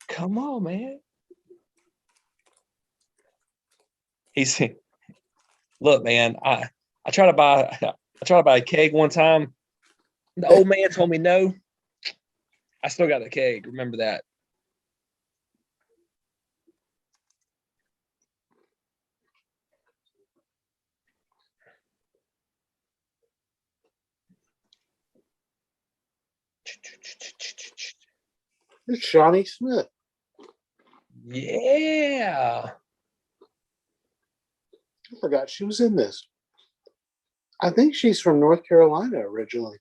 Come on, man. Look, man, I tried to buy a keg one time. The old man told me no. I still got the keg. Remember that.
It's Shawnee Smith.
Yeah.
I forgot she was in this. I think she's from North Carolina originally.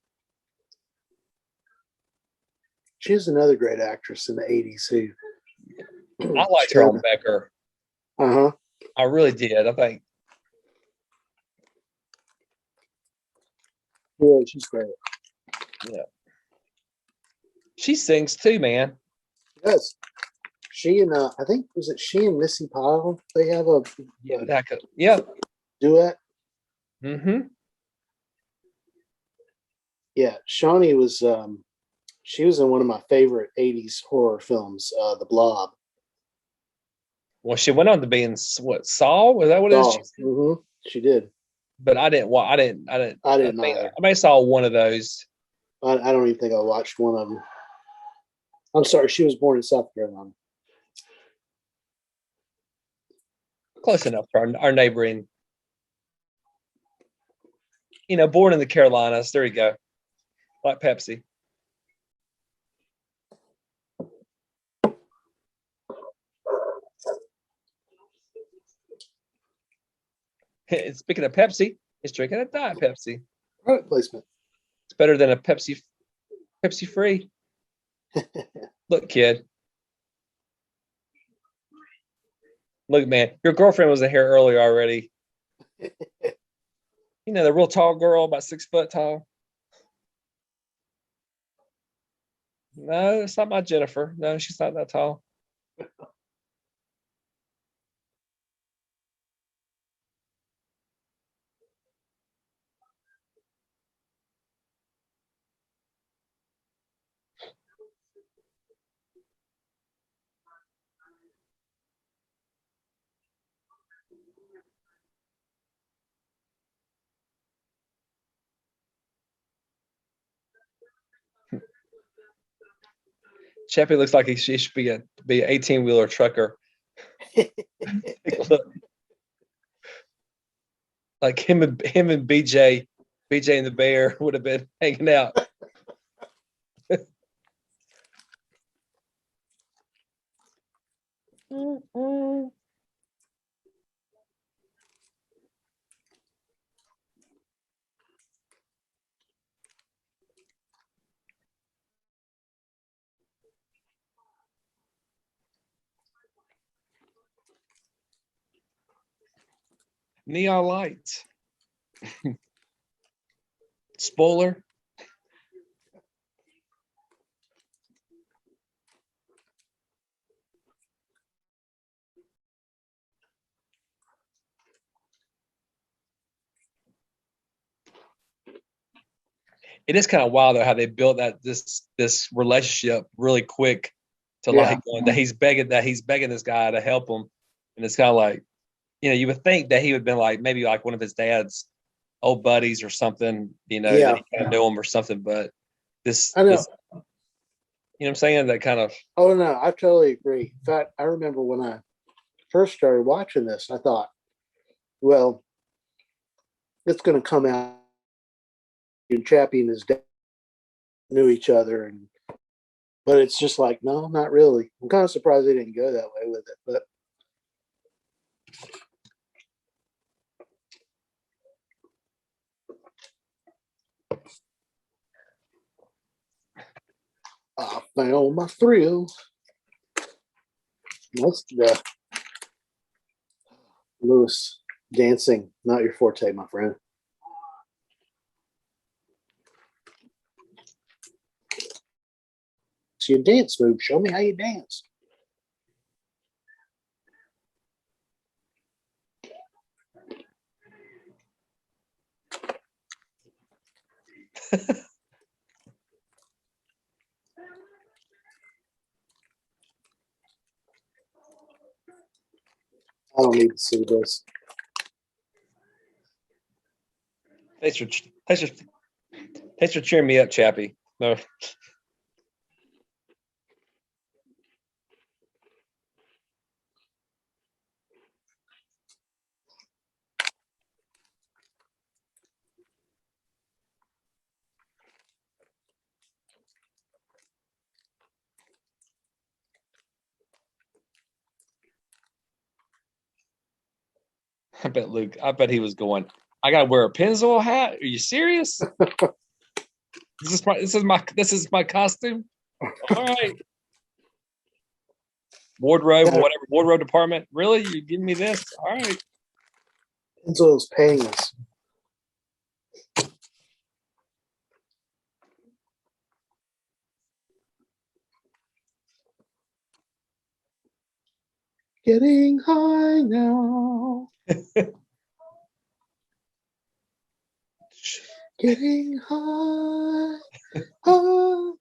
She's another great actress in the 80s who
I liked her on Becker.
Uh-huh.
I really did. I think.
Yeah, she's great.
Yeah. She sings too, man.
Yes. She and I think she and Missy Pyle? They have a duet.
Mm-hmm.
Yeah, Shawnee was she was in one of my favorite 80s horror films, The Blob.
Well, she went on to be in what, Saw? Was that what it is?
Mm-hmm. She did.
But I didn't. I didn't
either.
I may have saw one of those.
I don't even think I watched one of them. I'm sorry, she was born in South Carolina.
Close enough to our neighboring. Born in the Carolinas. There you go. Like Pepsi. Speaking of Pepsi, it's drinking a Diet Pepsi.
Product placement.
It's better than a Pepsi free. Look, kid. Look, man, your girlfriend was in here earlier already. The real tall girl, about 6 foot tall. No, it's not my Jennifer. No, she's not that tall. Chappie looks like she should be an 18-wheeler trucker. Look. Like him and BJ and the bear would have been hanging out. Neon lights. Spoiler. It is kind of wild though how they built this relationship really quick to like that he's begging this guy to help him, and it's kind of like, you would think that he would have been like maybe like one of his dad's old buddies or something, that he kind of knew him or something, but
I know.
This, you know what I'm saying? That kind of.
Oh no, I totally agree. In fact, I remember when I first started watching this, I thought, well, it's going to come out. And Chappie and his dad knew each other, but it's just like, no, not really. I'm kind of surprised they didn't go that way with it, but I found my thrill. That's the Lewis dancing, not your forte, my friend. It's your dance move. Show me how you dance. I don't need to see this.
Thanks for cheering me up, Chappie. No. I bet he was going, I gotta wear a Pennzoil hat. Are you serious? This is my costume. All right. Wardrobe or whatever, wardrobe department. Really? You're giving me this? All right.
Pennzoil's paying us. Getting high now. Getting high. High.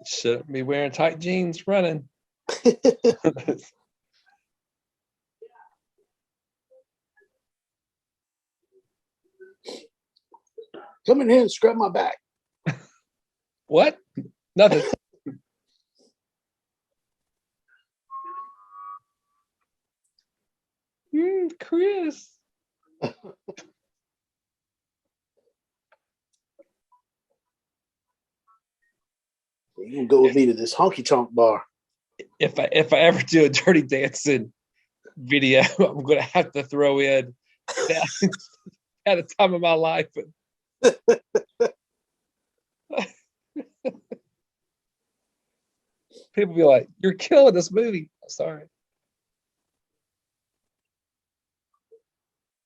Shouldn't be wearing tight jeans running.
Come in here and scrub my back.
What? Nothing. Chris.
You can go with me to this honky tonk bar.
If I ever do a Dirty Dancing video, I'm gonna have to throw in that at the time of my life. People be like, "You're killing this movie." Sorry.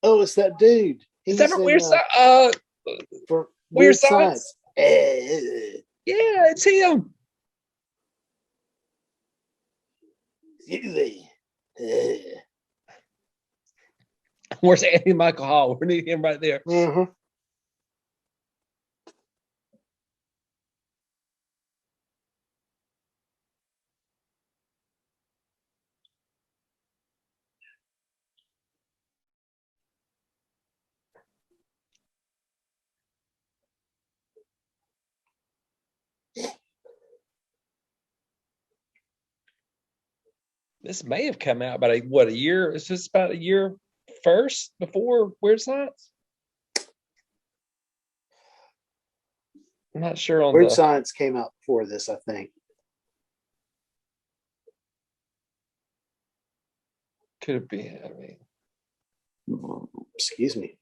Oh, it's that dude.
Is that for Weird Science?
For
Weird Science?
Yeah,
it's him. Where's Andy Michael Hall? We need him right there.
Mm-hmm.
This may have come out about a year? It's just about a year first before Weird Science. I'm not sure on
Weird Science came out before this, I think.
Could be. I mean,
excuse me.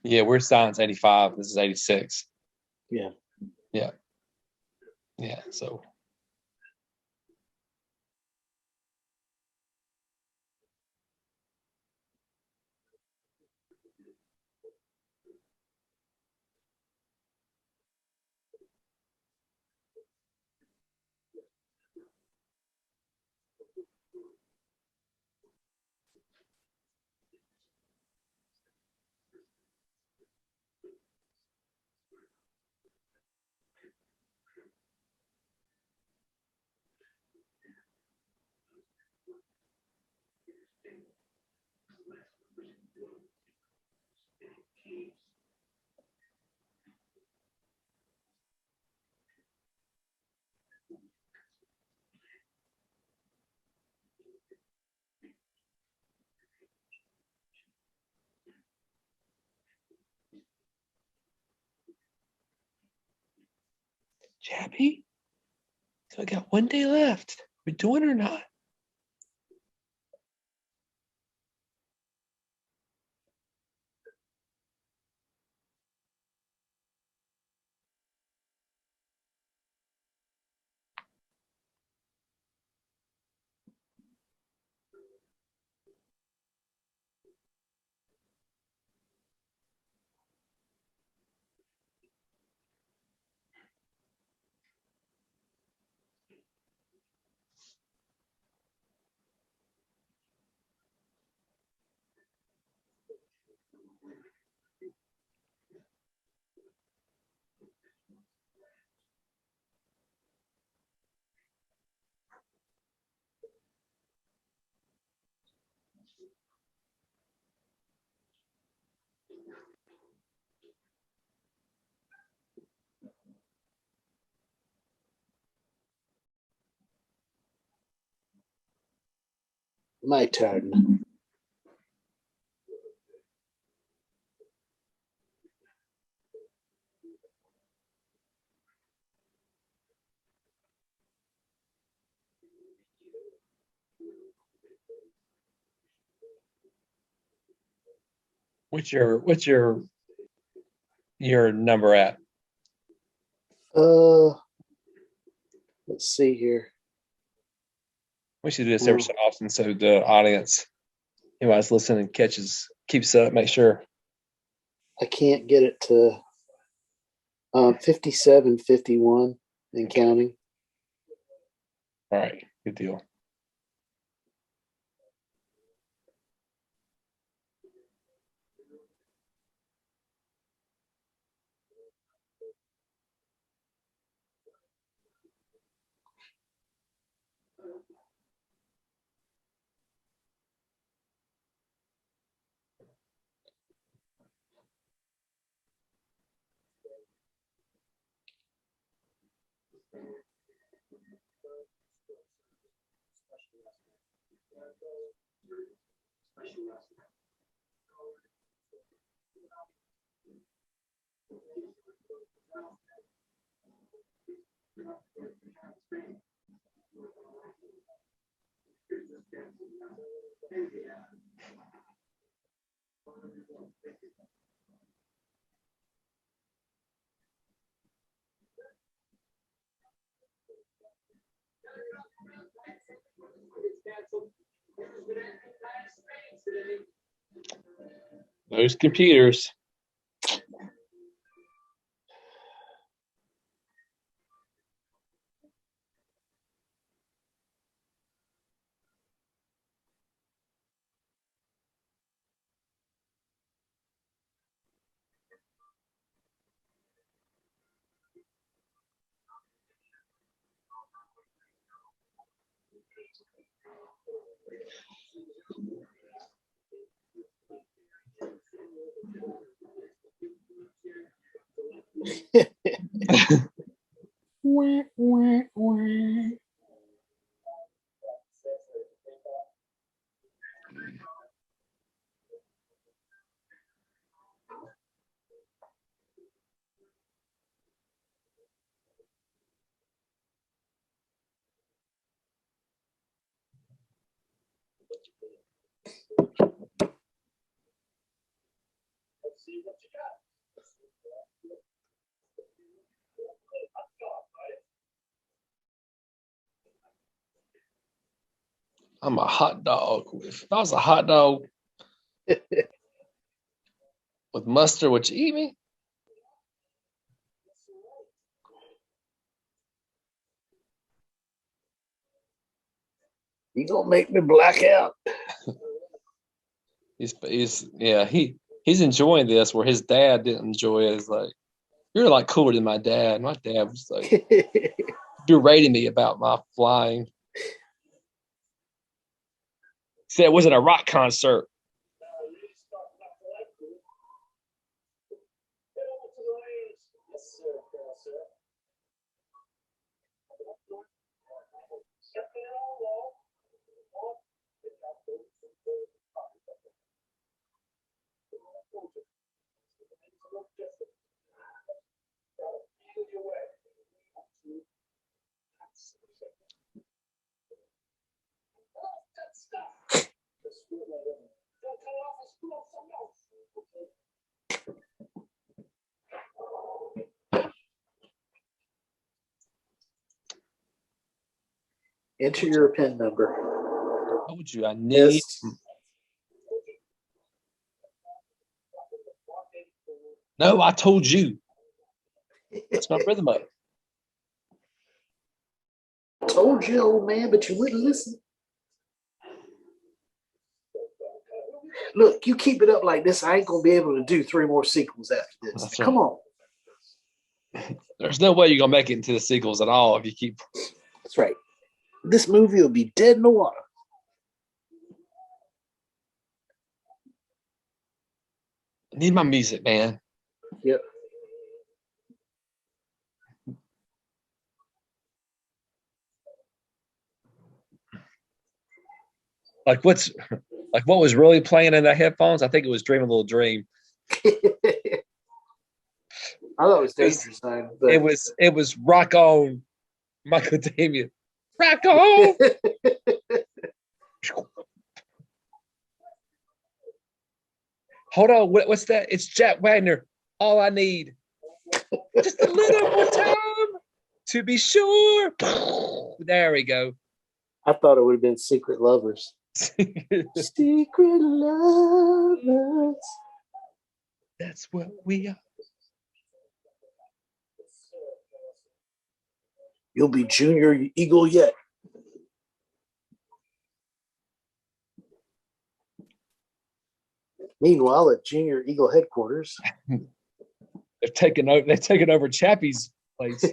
Yeah, we're science 85. This is 86.
Yeah.
Yeah. Yeah. So Chappie, so I got 1 day left. We doing it or not?
My turn.
What's your number at?
Let's see here.
We should do this every so often so the audience, anybody's listening, keeps up, make sure.
I can't get it to 57, 51 and counting.
All right, good deal. Those computers. I'm a hot dog. If I was a hot dog with mustard, would you eat me?
You gonna make me black out?
He's enjoying this where his dad didn't enjoy it. It's like, you're like cooler than my dad. My dad was like berating me about my flying. Said it wasn't a rock concert.
Enter your PIN number.
I told you I need.
Yes.
No, I told you. That's my rhythm up.
Told you, old man, but you wouldn't listen. Look, you keep it up like this, I ain't gonna be able to do 3 more sequels after this.
That's
Come on.
There's no way you're gonna make it into the sequels at all if you keep.
That's right. This movie will be dead in the water.
I need my music, man.
Yep.
Like what was really playing in the headphones? I think it was Dream a Little Dream.
I thought it was Danger Zone. But...
It was Rock On, Michael Damian. Rock On. Hold on, what's that? It's Jack Wagner. All I need, just a little more time to be sure. There we go.
I thought it would have been Secret Lovers. Secret Lovers.
That's what we are.
You'll be Junior Eagle yet. Meanwhile, at Junior Eagle headquarters,
they've taken over Chappie's place.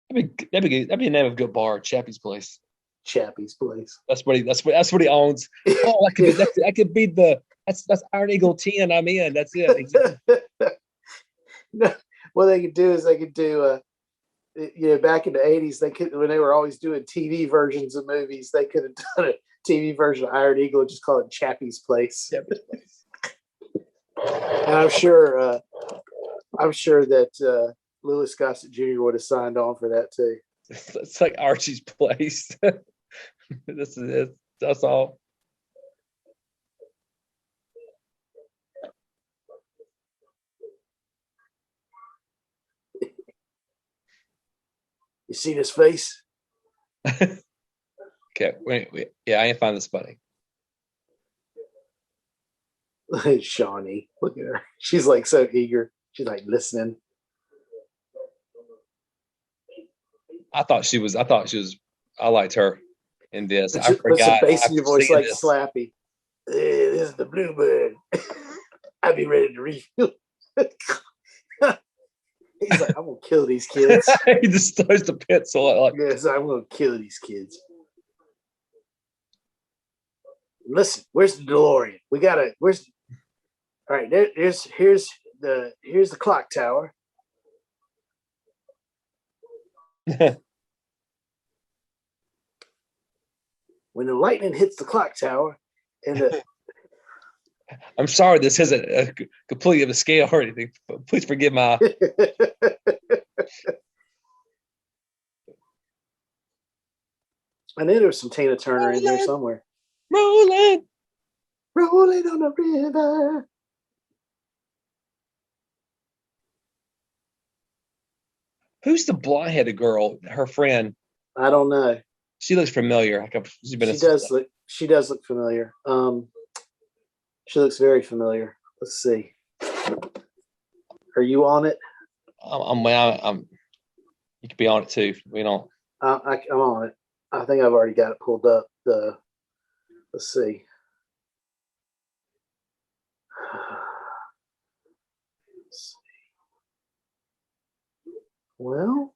That'd be the name of a good bar, Chappie's Place.
Chappie's Place.
That's what he owns. Oh, that could be that's Iron Eagle 10. I'm in. That's it.
No, what they could do is back in the 80s, when they were always doing TV versions of movies, they could have done a TV version of Iron Eagle and just call it Chappie's Place.
Chappie's Place.
And I'm sure that Louis Gossett Jr. would have signed on for that too.
It's like Archie's Place. This is it. That's all.
You see this face?
Okay, wait. Yeah, I ain't find this funny.
Shawnee, look at her. She's like so eager. She's like listening. I
liked her in this.
I forgot. Put some bass in your voice like this. Slappy. Hey, this is the Bluebird. I'll be ready to refill. He's like, I'm gonna kill these kids.
He just throws the pencil.
Yes, I'm gonna kill these kids. Listen, where's the DeLorean? All right, here's the clock tower. When the lightning hits the clock tower, and
I'm sorry, this isn't completely of a scale or anything. But please forgive my.
I knew there was some Tina Turner in there somewhere.
Rolling
on the river.
Who's the blonde-headed girl? Her friend.
I don't know.
She looks familiar.
She does look familiar. She looks very familiar. Let's see. Are you on it?
I'm you could be on it too. We don't.
I'm on it. I think I've already got it pulled up. Let's see. Well,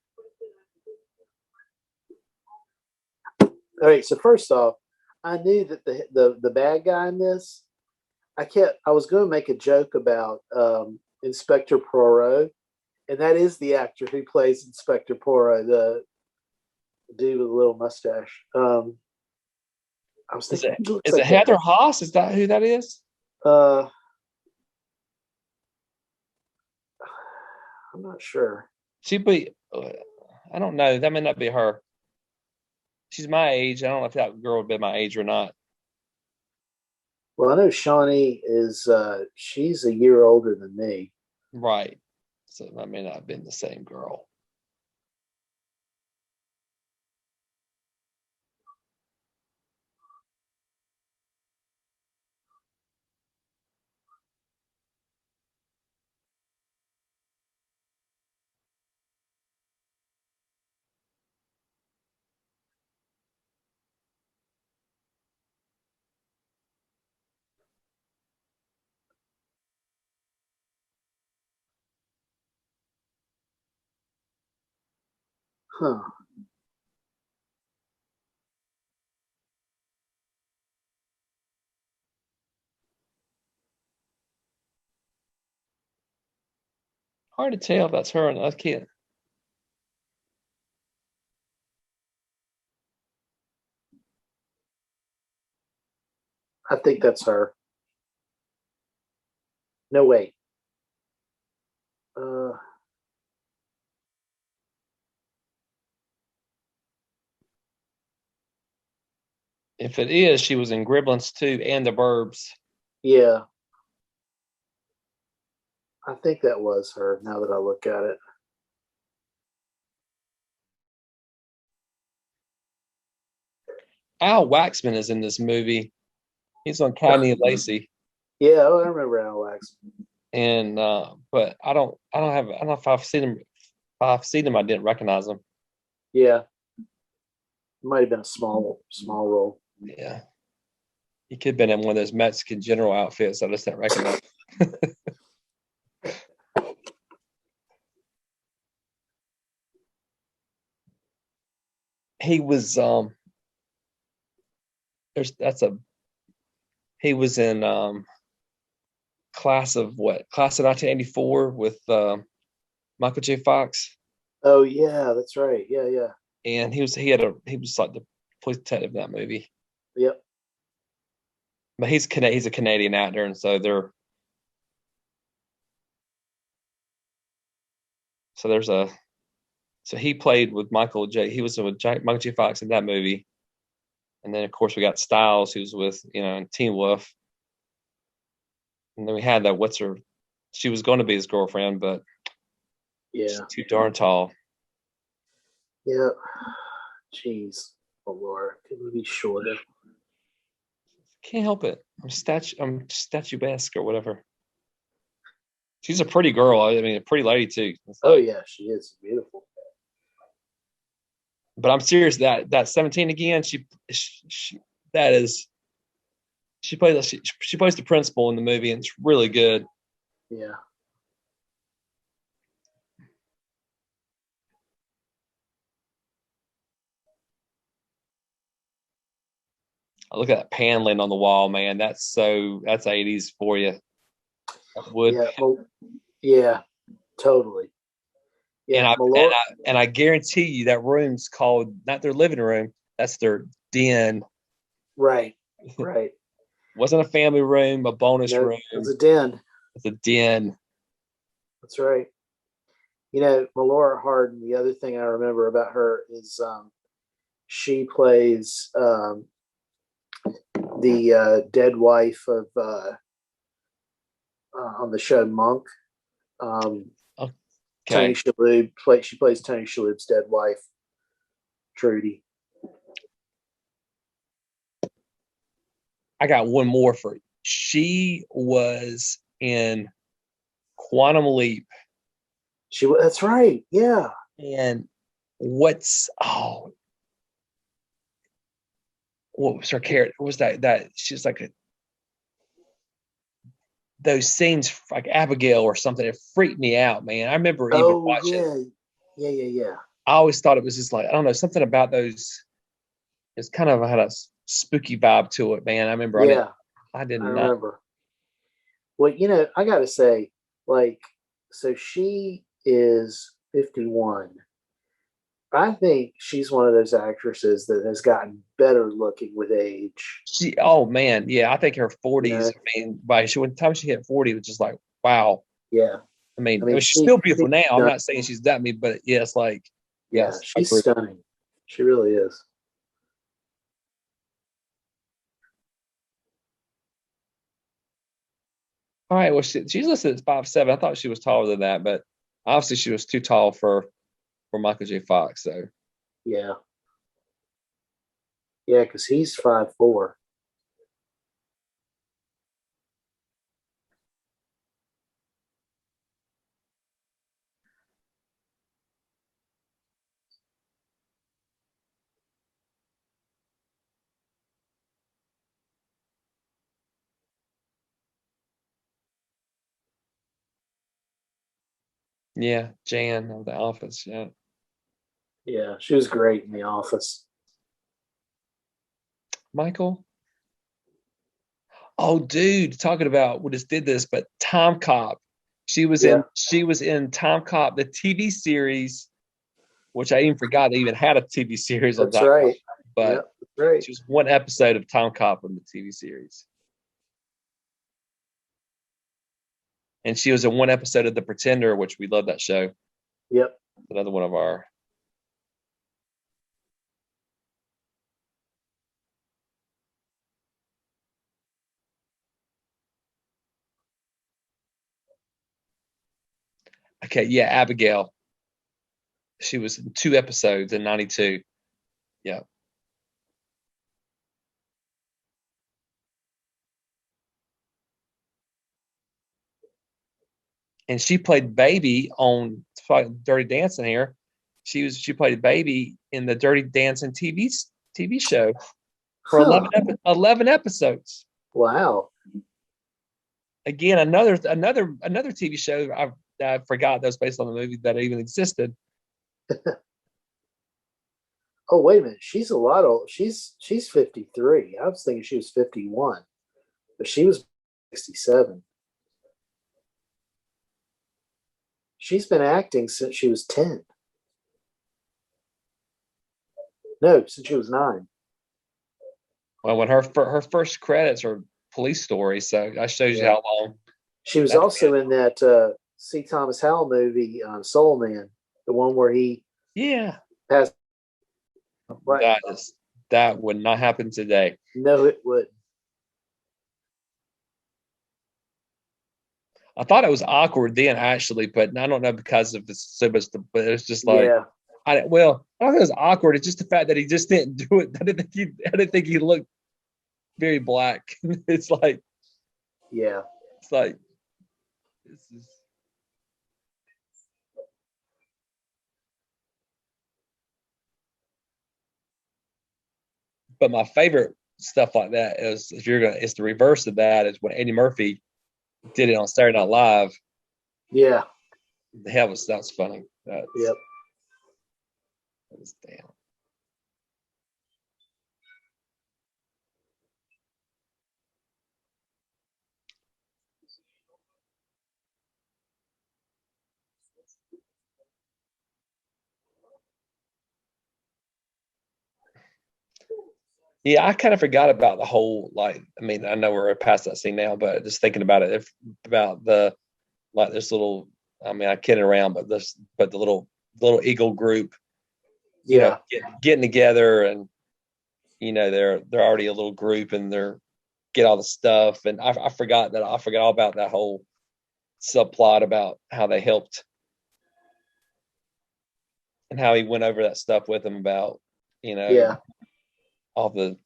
all right. So first off, I knew that the bad guy in this. I was going to make a joke about Inspector Poirot, and that is the actor who plays Inspector Poirot, the dude with a little mustache. I was thinking,
is it Heather Haas? Is that who that is?
I'm not sure.
She'd be. I don't know. That may not be her. She's my age. I don't know if that girl would be my age or not.
Well, I know Shawnee is. She's a year older than me.
Right. So that may not have been the same girl.
Huh.
Hard to tell if that's her. I can't.
I think that's her. No, wait.
If it is, she was in Gremlins 2 and The Burbs.
Yeah. I think that was her now that I look at it.
Al Waxman is in this movie. He's on Cagney and Lacey.
Yeah, I remember Al Waxman.
And but I don't know if I've seen him. If I've seen him, I didn't recognize him.
Yeah. It might have been a small role.
Yeah. He could have been in one of those Mexican general outfits. I just didn't recognize. He was he was in Class of 1984 with Michael J. Fox.
Oh yeah, that's right. Yeah.
And he was like the police detective in that movie.
Yep.
But he's a Canadian actor, and so he played with Michael J. He was with Michael J. Fox in that movie, and then of course we got Styles, who's with in Teen Wolf, and then we had that she was going to be his girlfriend, but she's too darn tall.
Yeah. Jeez, oh Lord, could we be shorter?
Can't help it. I'm statuesque or whatever. She's a pretty girl. I mean, a pretty lady too.
Yeah, she is beautiful.
But I'm serious. That 17 again. She plays the principal in the movie, and it's really good.
Yeah.
I look at that paneling on the wall, man. That's 80s for you. Wood.
Yeah. Well, yeah. Totally. Yeah.
And I guarantee you that room's called not their living room. That's their den.
Right.
Wasn't a family room, a bonus room.
It's a den.
It's a den.
That's right. Melora Hardin, the other thing I remember about her is she plays the dead wife of on the show Monk. Tony Shalhoub. She plays Tony Shalhoub's dead wife, Trudy.
I got one more for you. She was in Quantum Leap.
That's right. Yeah.
And what was her character? What was that she's like those scenes like Abigail or something? It freaked me out, man. I remember even watching.
Yeah.
I always thought it was just like, I don't know, something about those. It's kind of had a spooky vibe to it, man. I remember.
Yeah,
I did
I
not.
remember. Well, I got to say, like, so she is 51. I think she's one of those actresses that has gotten better looking with age.
Oh man, yeah. I think her 40s. I mean, by the time she hit 40, it was just like, wow.
Yeah.
I mean she's still beautiful now. I'm not saying she's that me, but yeah, it's like,
yes, she's stunning. She really is.
All right. Well, she's listed at 5'7". I thought she was taller than that, but obviously she was too tall for Michael J. Fox. So
yeah, because he's 5'4".
yeah, Jan of The Office. Yeah.
Yeah, she was great in The Office.
Michael. Oh, dude, talking about we just did this, but Time Cop. She was in Time Cop, the TV series, which I even forgot they even had a TV series on
That's
Time
right.
Cop. But
that's right.
she was one episode of Time Cop in the TV series. And she was in one episode of The Pretender, which we love that show.
Yep.
Another one of our. Okay, yeah, Abigail. She was in 2 episodes in 92. Yeah. And she played Baby on Dirty Dancing here. She played Baby in the Dirty Dancing TV show for 11 episodes.
Wow.
Again, another TV show I forgot that was based on the movie that even existed.
Oh, wait a minute. She's a lot old. She's 53. I was thinking she was 51, but she was 67. She's been acting since she was 10. No, since she was 9.
Well, when her first credits are Police Story, so that shows you how long.
She was also in that C. Thomas Howell movie, Soul Man, the one where he has. Right.
That would not happen today.
No, it would.
I thought it was awkward then, actually, but I don't know because of the syllabus. But it's just like, I don't think it was awkward. It's just the fact that he just didn't do it. I didn't think he looked very black. It's like, it's like, this is. But my favorite stuff like that is it's the reverse of that is when Eddie Murphy did it on Saturday Night Live.
Yeah.
That was funny. Yep. That was damn. Yeah, I kind of forgot about the whole, like, I mean, I know we're past that scene now, but just thinking about it, about the, like, this little, I mean, I kid around, but the little Eagle group, getting together, and they're already a little group, and they're get all the stuff, and I forgot all about that whole subplot about how they helped and how he went over that stuff with them about all the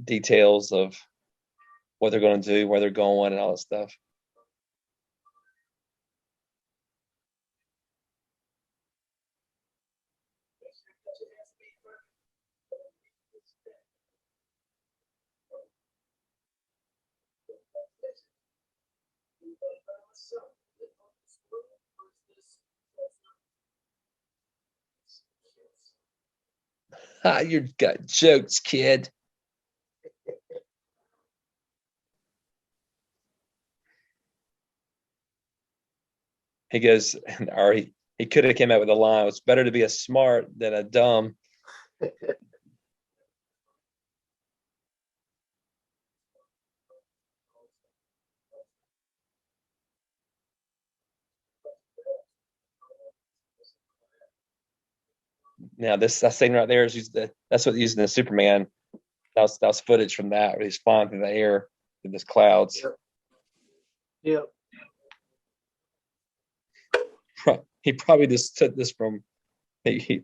details of what they're going to do, where they're going, and all that stuff. You got jokes, kid. He goes, or he could have came out with a line. It's better to be a smart than a dumb. Now that scene right there is that's what using the Superman. That was footage from that where he's flying through the air in these clouds.
Yep.
He probably just took this from when he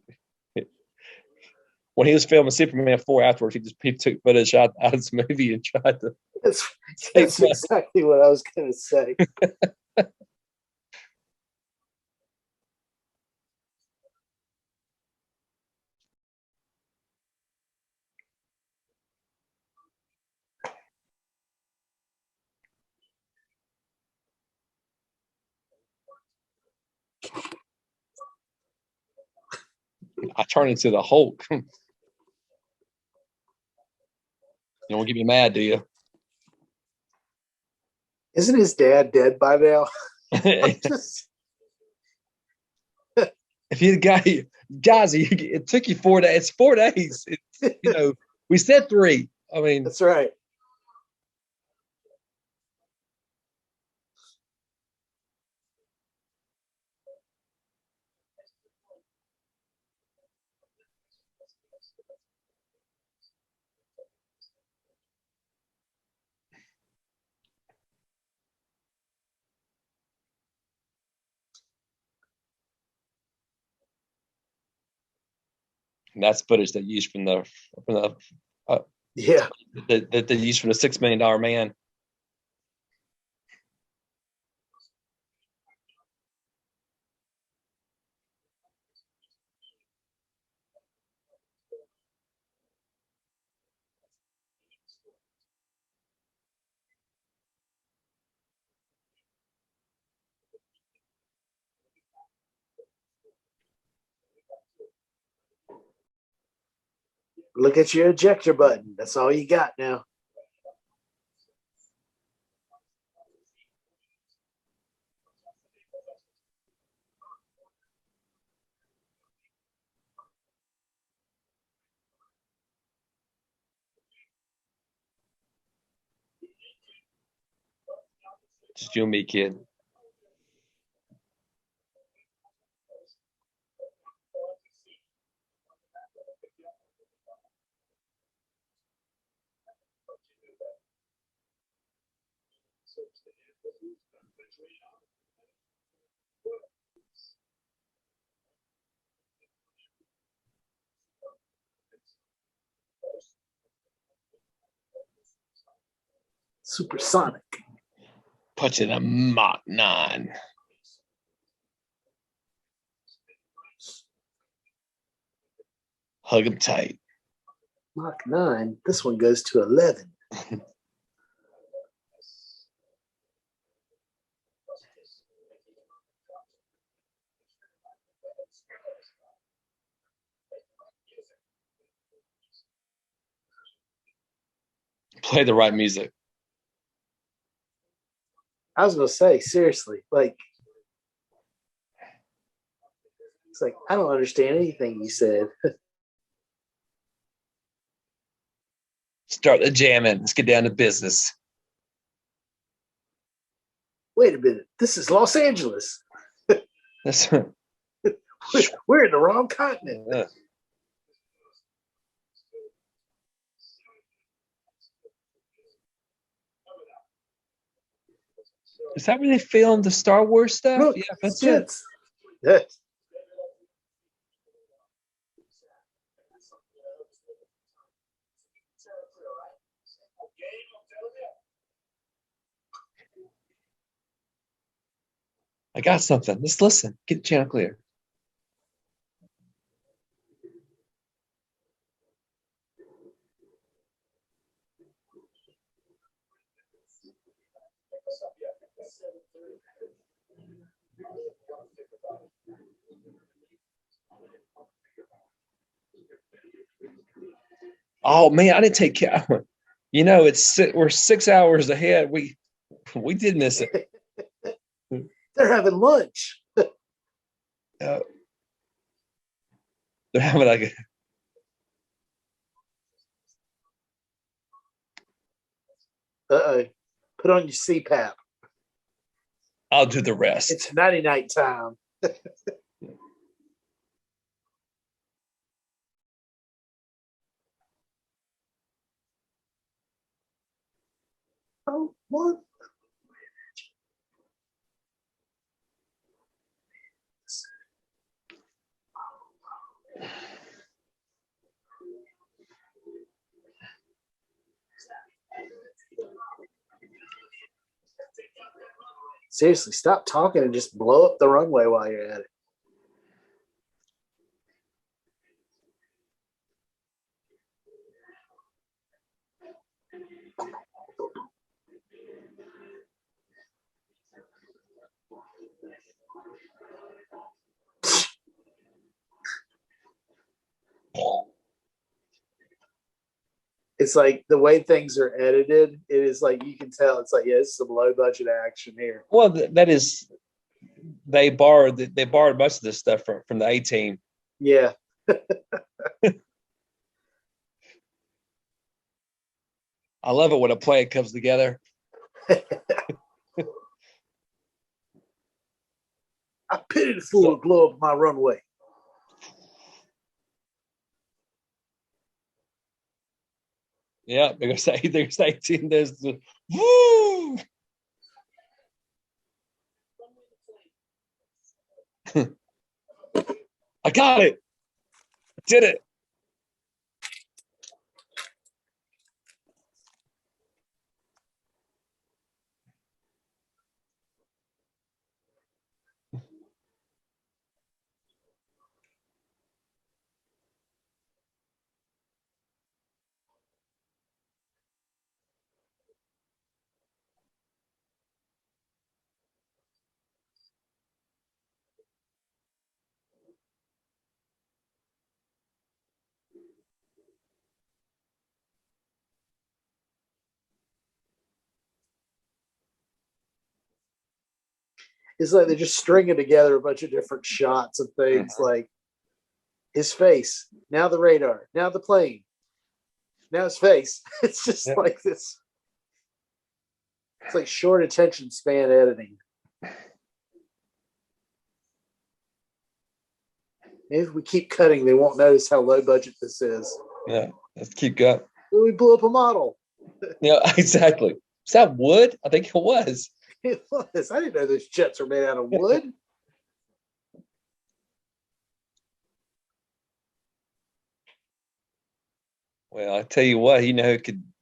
was filming Superman 4 afterwards. He took footage out of this movie and tried to.
That's exactly what I was going to say.
I turn into the Hulk. You don't get me mad, do you?
Isn't his dad dead by now?
If you guys, it took you 4 days. It's 4 days. We said 3. I mean,
that's right.
and that's footage they used from the
Yeah.
that they used from the $6 million man.
Look at your ejector button. That's all you got now.
Just you and me, kid.
Supersonic.
Puts it a Mach 9. Hug him tight.
Mach 9. This one goes to 11.
Play the right music.
I was going to say, seriously, like, it's like, I don't understand anything you said.
Start the jamming. Let's get down to business.
Wait a minute. This is Los Angeles. We're in the wrong continent.
Is that where they filmed the Star Wars stuff?
Look,
yeah, that's it.
Yes.
I got something. Let's listen. Get the channel clear. Oh man, I didn't take care. You know, we're 6 hours ahead. We did miss it.
They're having lunch.
They're having like
Uh-oh. Put on your CPAP.
I'll do the rest.
It's night time. Oh, what? Seriously, stop talking and just blow up the runway while you're at it. It's like the way things are edited, it is like you can tell it's like, yeah, it's some low budget action here.
Well, that is they borrowed most of this stuff from the A-Team.
Yeah.
I love it when a plan comes together.
I pity the fool who blow up my runway.
Yeah, there's 18. There's the woo. I got it. I did it.
It's like they're just stringing together a bunch of different shots of things, like his face, now the radar, now the plane, now his face. It's just like this. It's like short attention span editing. Maybe if we keep cutting, they won't notice how low budget this is.
Yeah, let's keep going.
We blew up a model.
Yeah, exactly. Is that wood? I think it was.
It was. I didn't know those jets were made out of wood.
Well, I tell you what, you know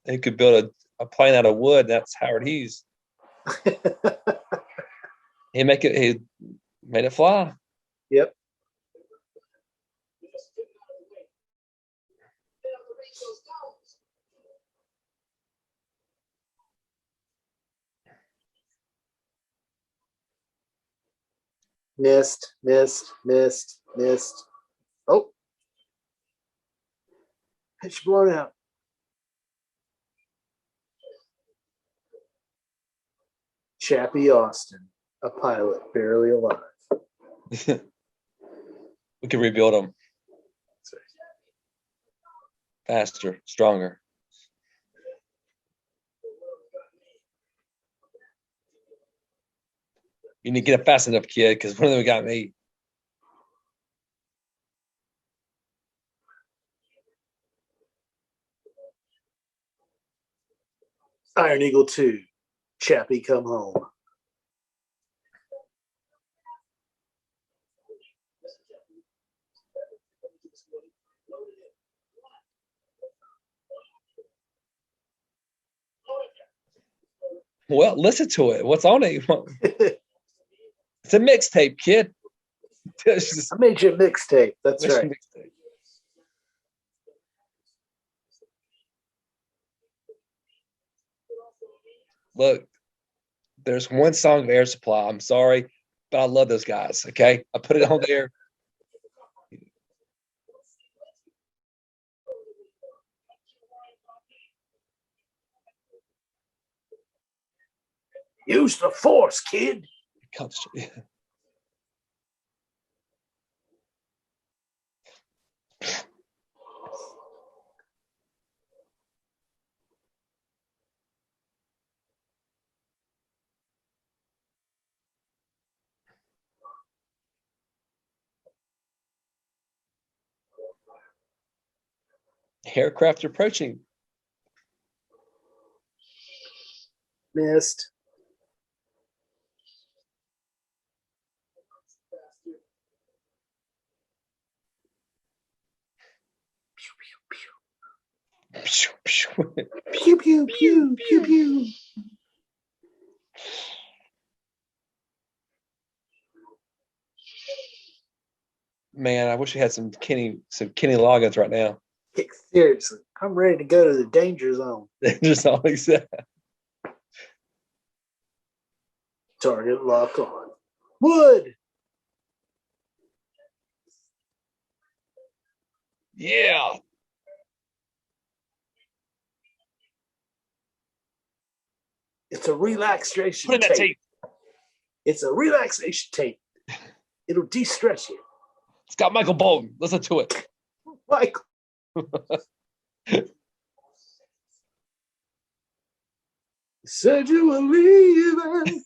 who could build a plane out of wood? That's Howard Hughes. He made it fly.
Yep. Missed. Oh. Pitch blown out. Chappie Austin, a pilot, barely alive.
We could rebuild them faster, stronger. You need to get it fast enough, kid, because one of them got me.
Iron Eagle 2, Chappie come home.
Well, listen to it. What's on it? It's a mixtape, kid.
I made you a mixtape. That's right.
Look, there's one song of Air Supply. I'm sorry, but I love those guys. Okay, I put it on there.
Use the force, kid.
Aircraft approaching.
Missed. Pew, pew, pew, pew, pew.
Man, I wish we had some Kenny Loggins right now.
Seriously, I'm ready to go to the danger zone.
Just always that.
Target lock on. Wood.
Yeah.
It's a relaxation
Put in that
tape. It's a relaxation tape. It'll de-stress you.
It's got Michael Bolton. Listen to it.
Michael. Said you were leaving.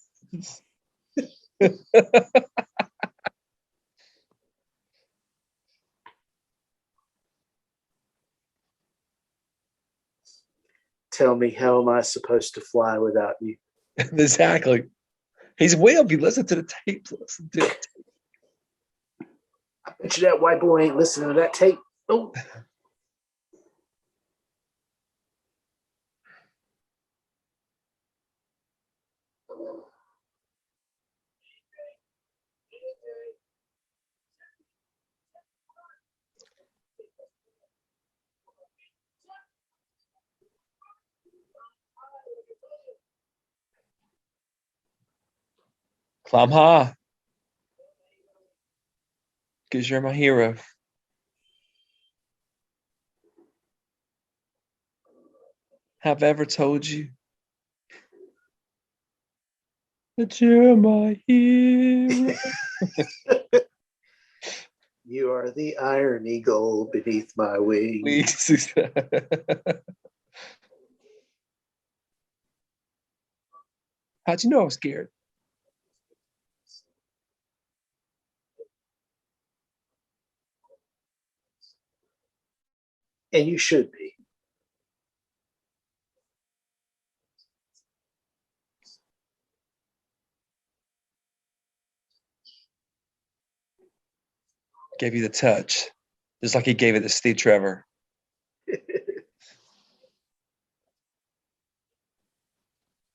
Tell me, how am I supposed to fly without you?
Exactly. He's will. You listen to the tape. Listen to it.
I bet you that white boy ain't listening to that tape. Oh.
Climb high. Because you're my hero. Have I ever told you that you're my hero?
You are the iron eagle beneath my wings.
How'd you know I was scared?
And you should be.
Gave you the touch, just like he gave it to Steve Trevor.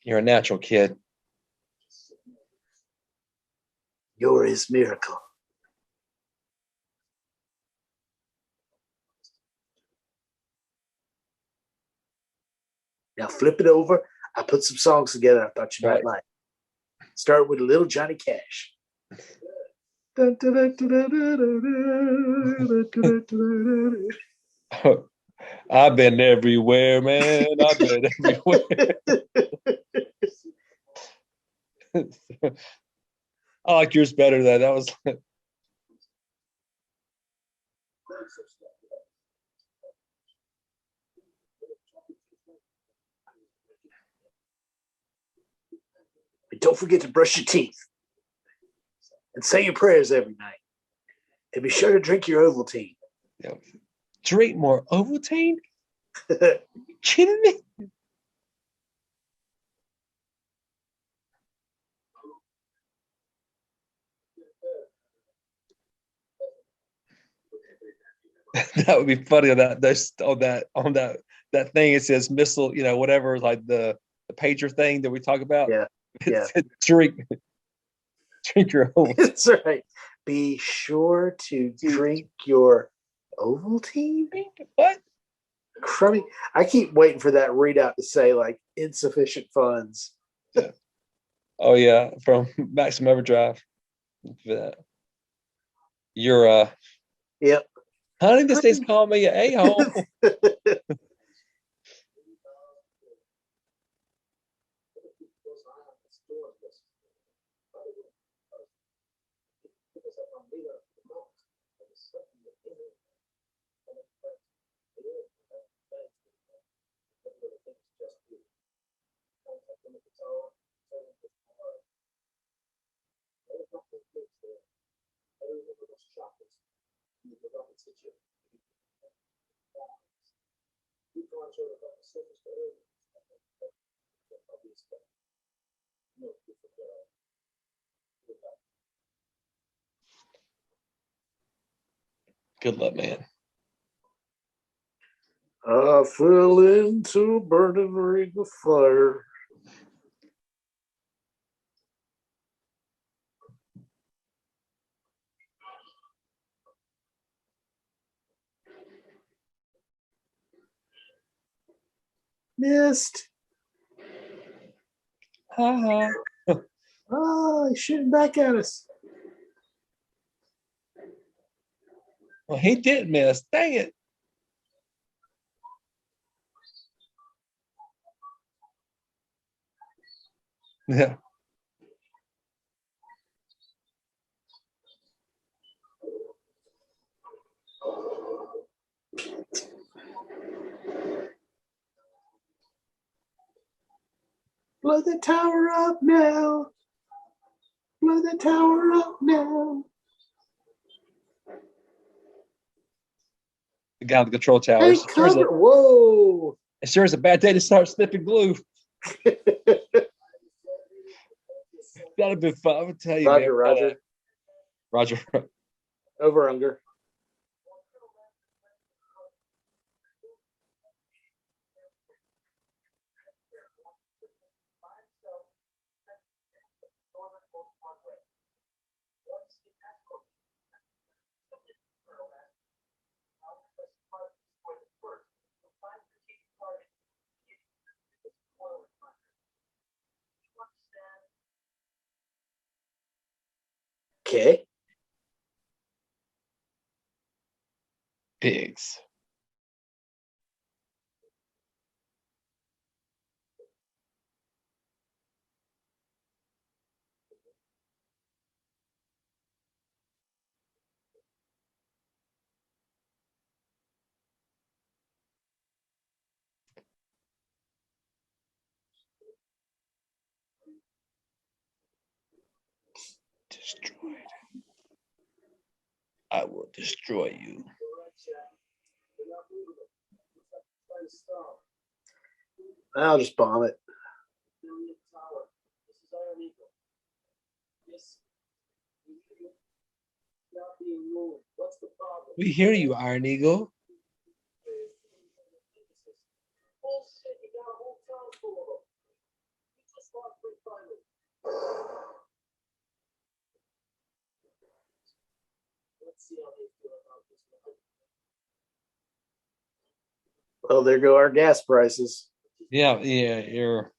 You're a natural, kid.
You're his miracle. Now flip it over. I put some songs together I thought you might like. Start with a little Johnny Cash.
I've been everywhere, man. I've been everywhere. I like yours better, though. That was.
Don't forget to brush your teeth and say your prayers every night. And be sure to drink your Ovaltine.
Yeah. Drink more Ovaltine? You kidding me? That would be funny on that thing. It says missile, whatever, like the pager thing that we talk about.
Yeah.
Drink Drink your Ovaltine.
That's right. Be sure to drink your Ovaltine.
What?
Crummy. I keep waiting for that readout to say like insufficient funds.
Yeah. Oh yeah, from Maximum Overdrive. For that. You're
Yep.
honey, this thing's calling me an a-hole. Good luck, man.
I fell into a burning ring of fire. Missed.
Ha
Oh, he's shooting back at us.
Well, he did miss. Dang it. Yeah.
Blow the tower up now. Blow the tower up now.
The guy with the control tower.
Hey, cover. Whoa.
It sure is a bad day to start sniffing glue. That'd have been fun. I would tell you,
Roger,
man.
Roger.
Roger.
Over under. Okay.
Pigs. Destroyed. I will destroy you.
I'll just bomb it.
We hear you, Iron Eagle.
Well, there go our gas prices.
Yeah, you're.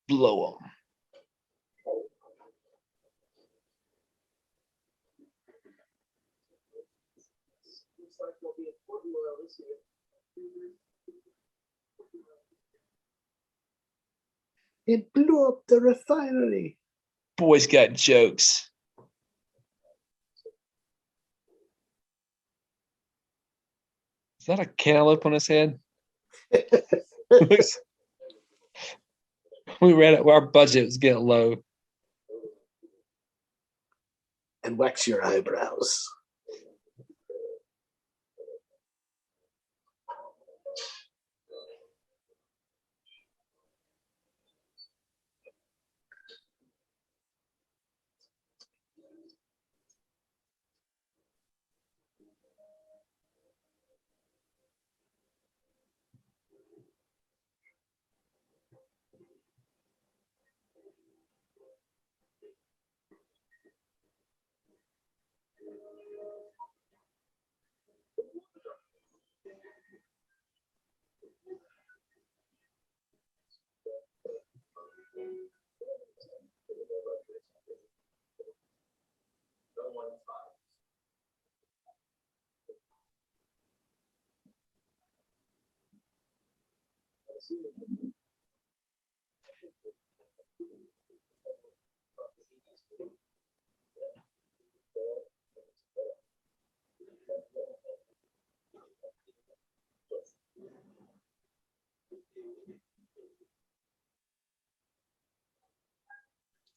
Blow them.
It blew up the refinery.
Boys got jokes. Is that a cantaloupe on his head? We ran it. Our budget was getting low.
And wax your eyebrows.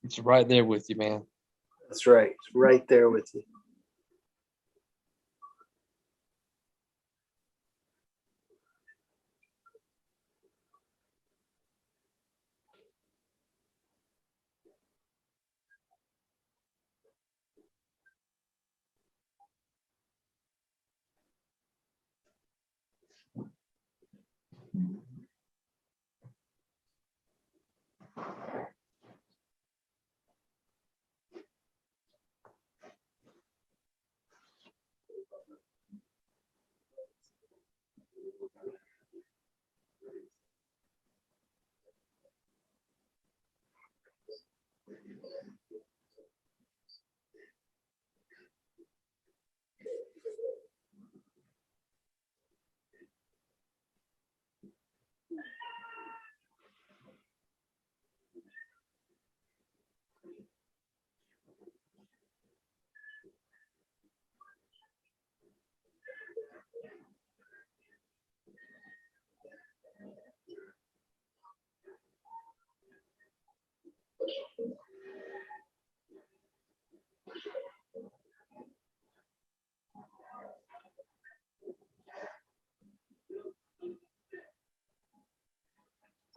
It's right there with you, man.
That's right. It's right there with you.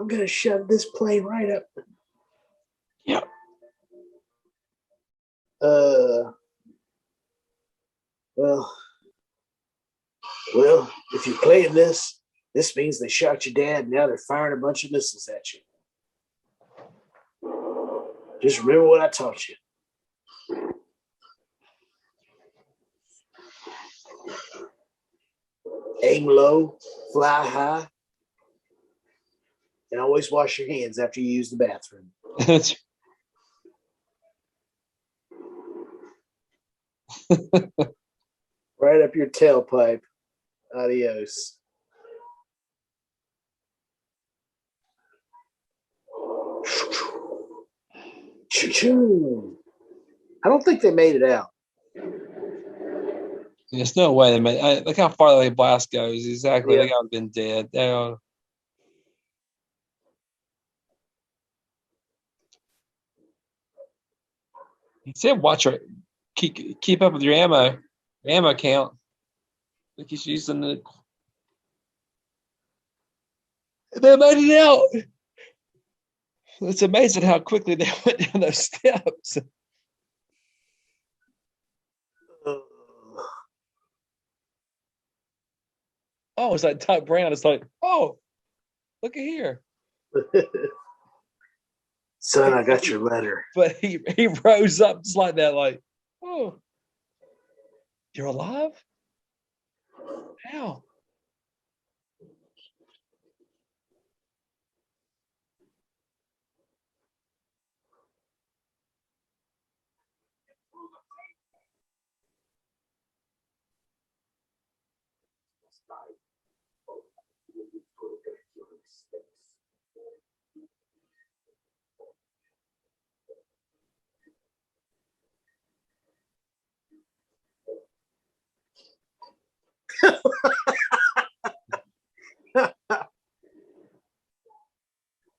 I'm going to shove this plane right up.
Yeah.
Well, if you're playing this means they shot your dad and now they're firing a bunch of missiles at you. Just remember what I taught you. Aim low, fly high, and always wash your hands after you use the bathroom. Right up your tailpipe. Adios. Choo-choo. I don't think they made it out.
There's no way they made. Look how far the blast goes. Exactly.
Yeah.
They got been dead. He said, "Watch your keep up with your ammo count." Like he's using the. They made it out. It's amazing how quickly they went down those steps. Oh, it's like Doc Brown. It's like, oh, look at here.
Son, I got your letter.
But he rose up just like that, like, oh, you're alive? How?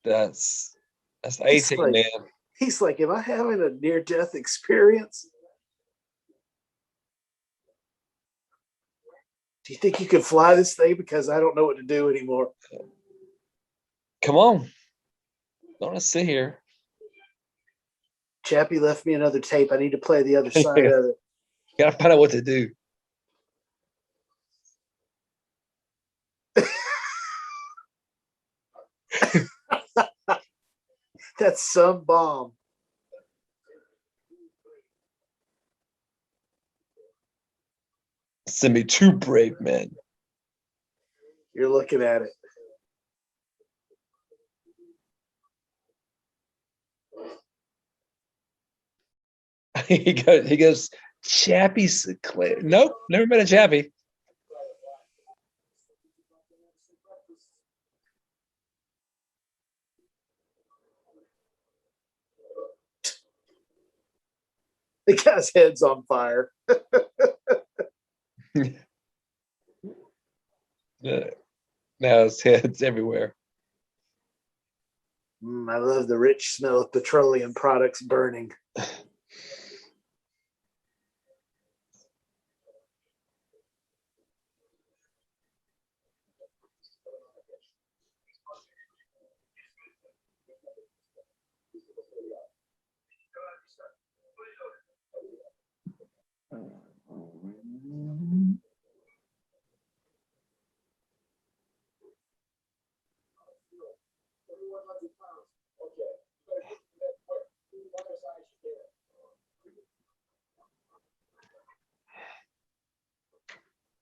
That's the 18, man.
He's like, am I having a near-death experience? Do you think you can fly this thing? Because I don't know what to do anymore.
Come on. Don't sit here.
Chappie left me another tape. I need to play the other side of it.
Gotta find out what to do.
That's some bomb.
Send me 2 brave men.
You're looking at it.
He goes, Chappie Sinclair. Nope, never met a Chappie.
The guy's head's on fire.
Now his head's everywhere.
I love the rich smell of petroleum products burning.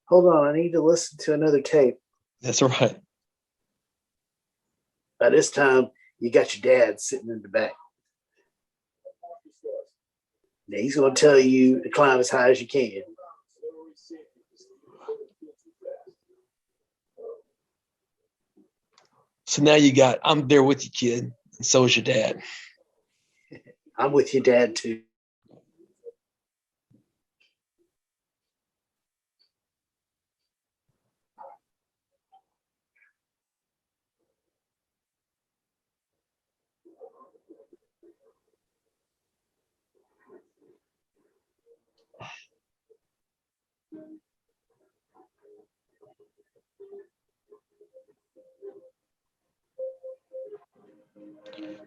Hold on, I need to listen to another tape.
That's right.
By this time, you got your dad sitting in the back. Now he's going to tell you to climb as high as you can.
So now you got, I'm there with you, kid. And so is your dad.
I'm with your dad, too.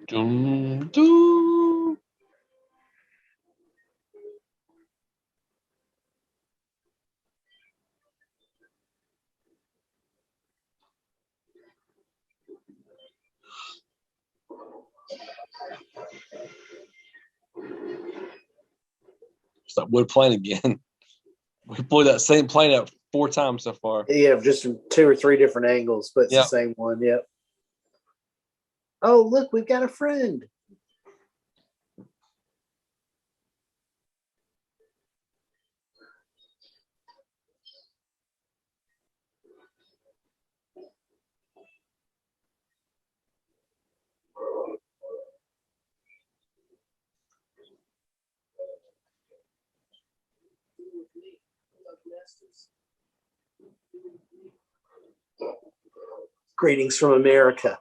Dum, dum. It's that wood plane again. We blew that same plane up 4 times so far.
Yeah, just from 2 or 3 different angles, but it's the same one. Yep. Oh, look, we've got a friend. Greetings from America.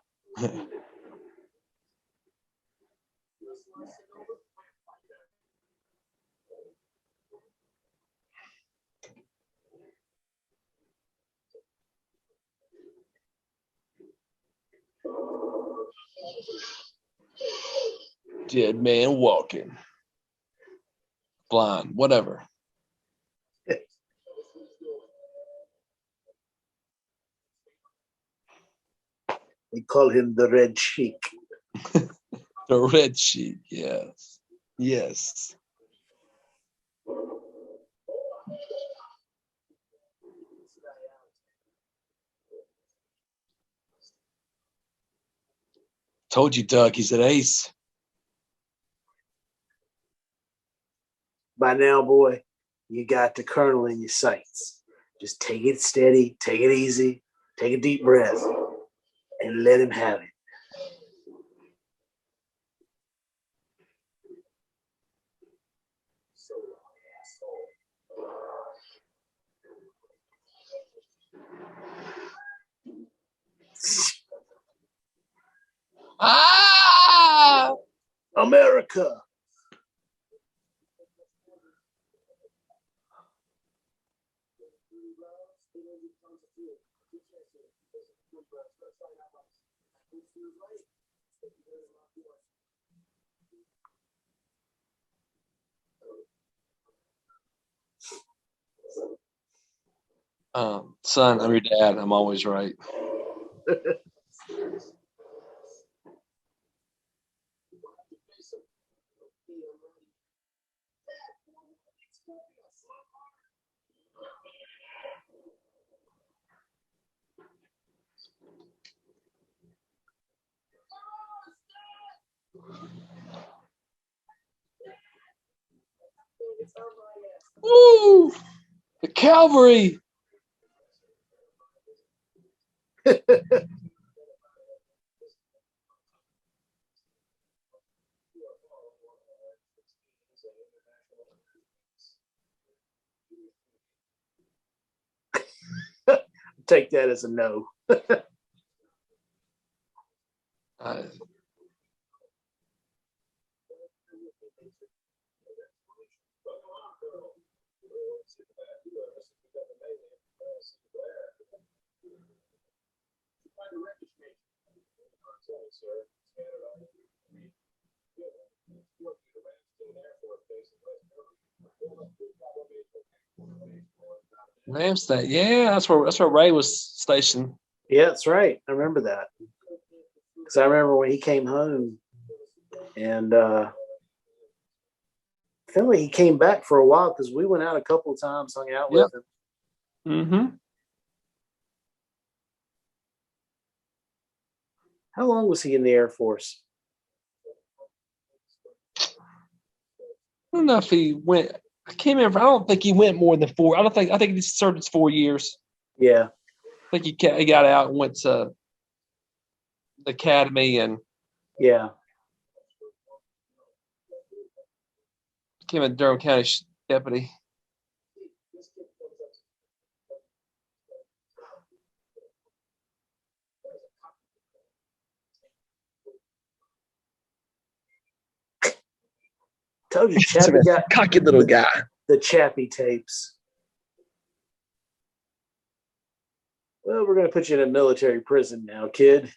Dead man walking. Blind, whatever.
They call him the Red Sheik.
The Red Sheik, yes. Yes. Told you, Doug, he's an ace.
By now, boy, you got the colonel in your sights. Just take it steady, take it easy, take a deep breath, and let him have it.
Ah!
America!
Son, I'm your dad. I'm always right. Woo! The cavalry.
Take that as a no.
Ramstate, yeah, that's where Ray was stationed.
Yeah, that's right. I remember that because I remember when he came home, and I feel like he came back for a while because we went out a couple of times, hung out with him.
Mm-hmm.
How long was he in the Air Force?
I don't know if he went. I can't remember. I don't think he went more than 4. I think he served his 4 years.
Yeah.
I think he got out and went to the academy and became a Durham County deputy.
Told you, Chappie got
cocky little guy.
The Chappie tapes. Well, we're going to put you in a military prison now, kid.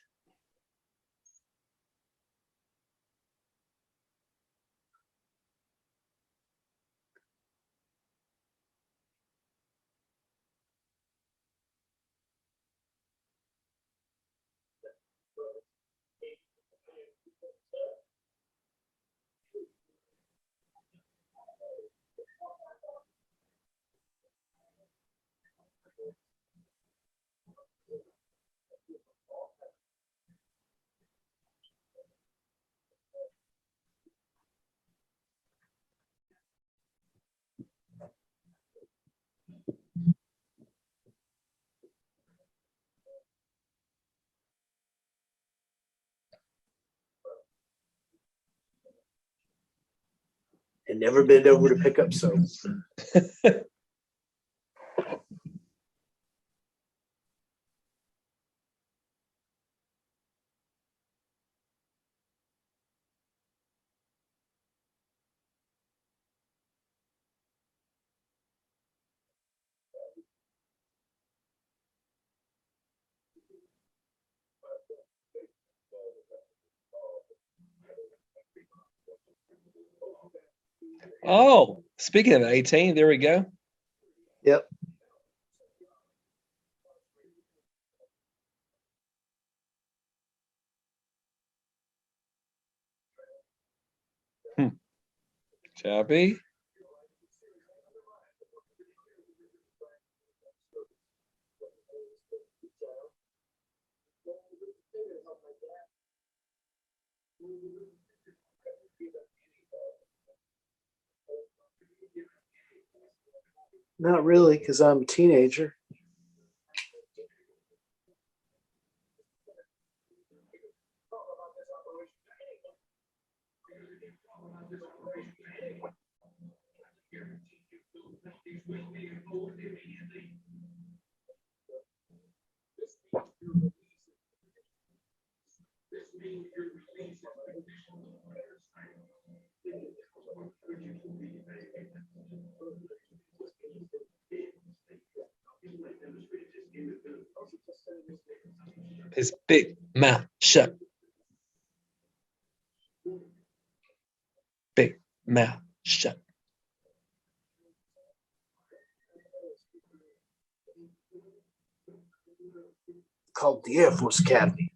And never bend over to pick up soap.
Oh, speaking of 18, there we go.
Yep.
Chappie.
Not really, because I'm a teenager.
His big mouth shut. Big mouth shut.
Called the Air Force Academy.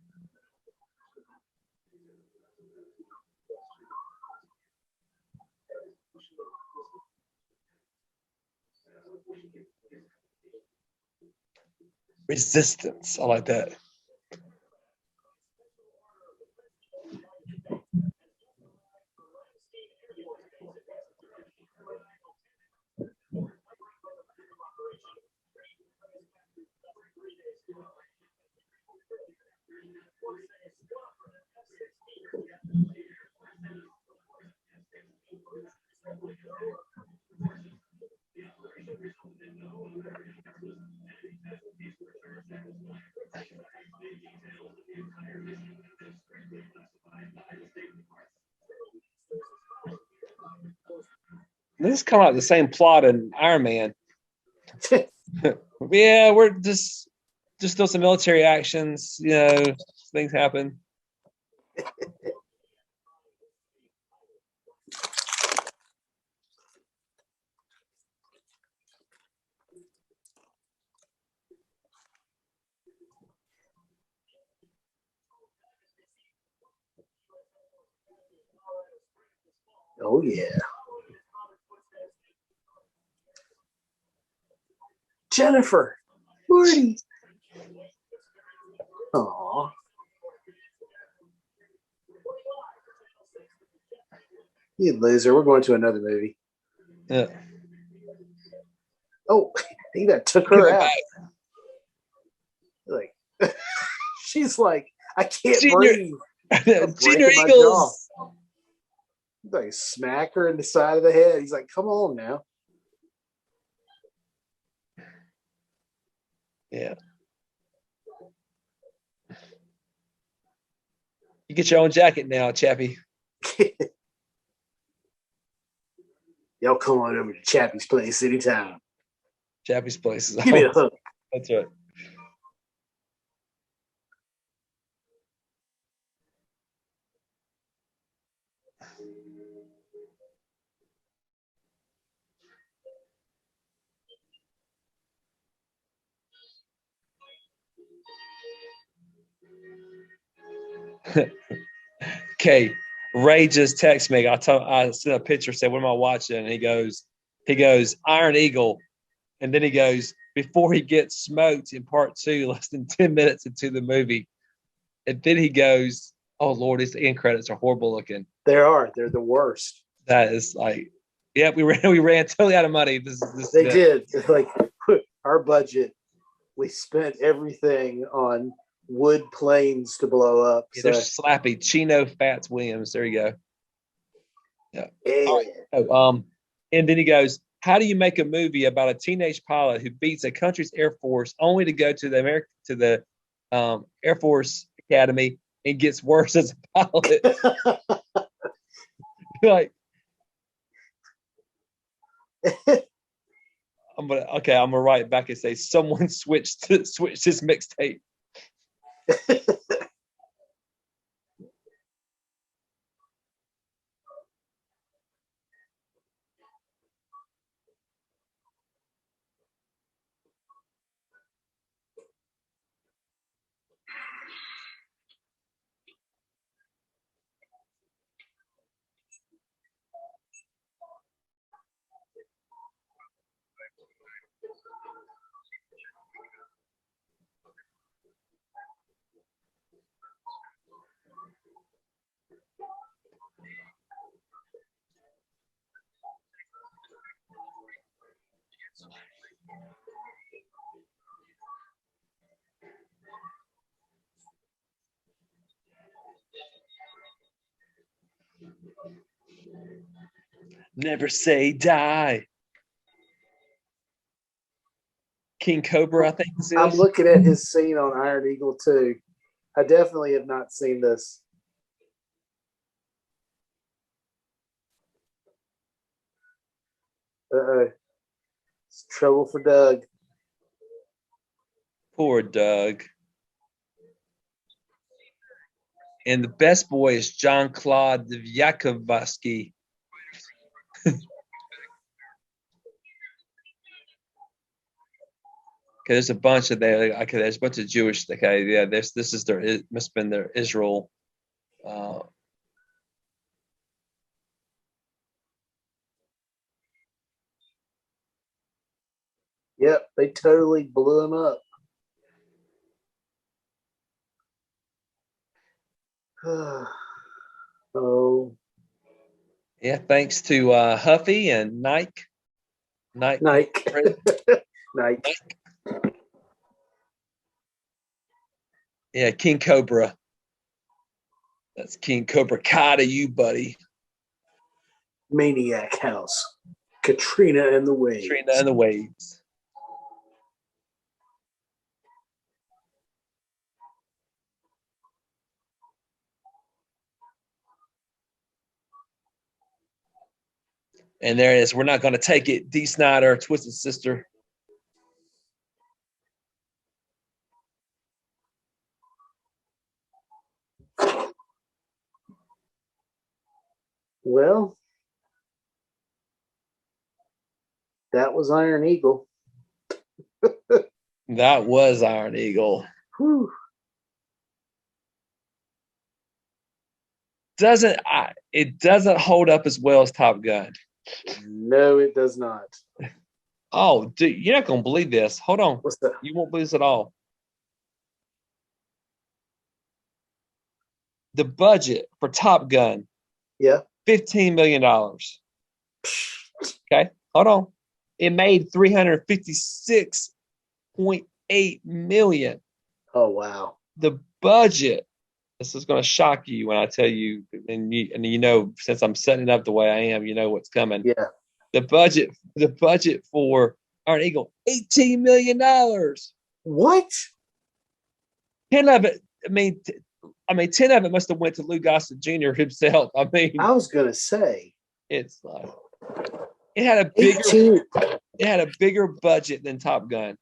Resistance. I like that. This is kind of like the same plot in Iron Man. Yeah, we're just do some military actions. You know, things happen.
Oh yeah. Jennifer, Marty. Aw. You loser. We're going to another movie.
Yeah.
Oh, he that took her out. Like, she's like, I can't breathe.
Junior Eagles.
Like, smack her in the side of the head. He's like, come on now.
Yeah. You get your own jacket now, Chappie.
Y'all come on over to Chappie's place anytime.
Chappie's place is
Give me a hook.
That's right. Okay, Ray just texted me. I sent a picture, said, "What am I watching?" And he goes, Iron Eagle, and then he goes, before he gets smoked in part 2, less than 10 minutes into the movie, and then he goes, "Oh Lord, his end credits are horrible looking."
They're the worst.
That is like, yeah, we ran totally out of money.
They did. Like, our budget, we spent everything on wood planes to blow up.
Yeah, they're slappy. Chino Fats Williams. There you go. Yeah.
Yeah.
Oh, and then he goes, "How do you make a movie about a teenage pilot who beats a country's Air Force only to go to the Air Force Academy and gets worse as a pilot?" Like, I'm gonna write back and say someone switched his mixtape. Never say die. King Cobra, I think this is.
I'm looking at his scene on Iron Eagle 2. I definitely have not seen this. It's trouble for Doug.
Poor Doug. And the best boy is Jean-Claude Yakovsky. Okay, there's a bunch of there. Okay, there's a bunch of Jewish. Okay, yeah, this is their. It must have been their Israel.
Yep, they totally blew him up. Oh.
Yeah, thanks to Huffy and Nike.
Nike.
Yeah, King Cobra. That's King Cobra Kai to you, buddy.
Maniac House. Katrina and the Waves.
Katrina and the Waves. And there it is. We're not going to take it. D. Snyder, Twisted Sister.
Well, that was Iron Eagle.
That was Iron Eagle.
Whew.
It doesn't hold up as well as Top Gun.
No, it does not.
Oh, dude, you're not going to believe this. Hold on.
What's that?
You won't believe this at all. The budget for Top Gun,
Yeah.
$15 million. Okay, hold on. It made $356.8 million.
Oh, wow.
The budget. This is going to shock you when I tell you, and you know, since I'm setting it up the way I am, you know what's coming.
Yeah.
The budget for Iron Eagle, $18 million.
What?
10 of it. I mean, 10 of it must have went to Lou Gossett Jr. himself. I mean,
I was gonna say
it's like it had a bigger budget than Top Gun.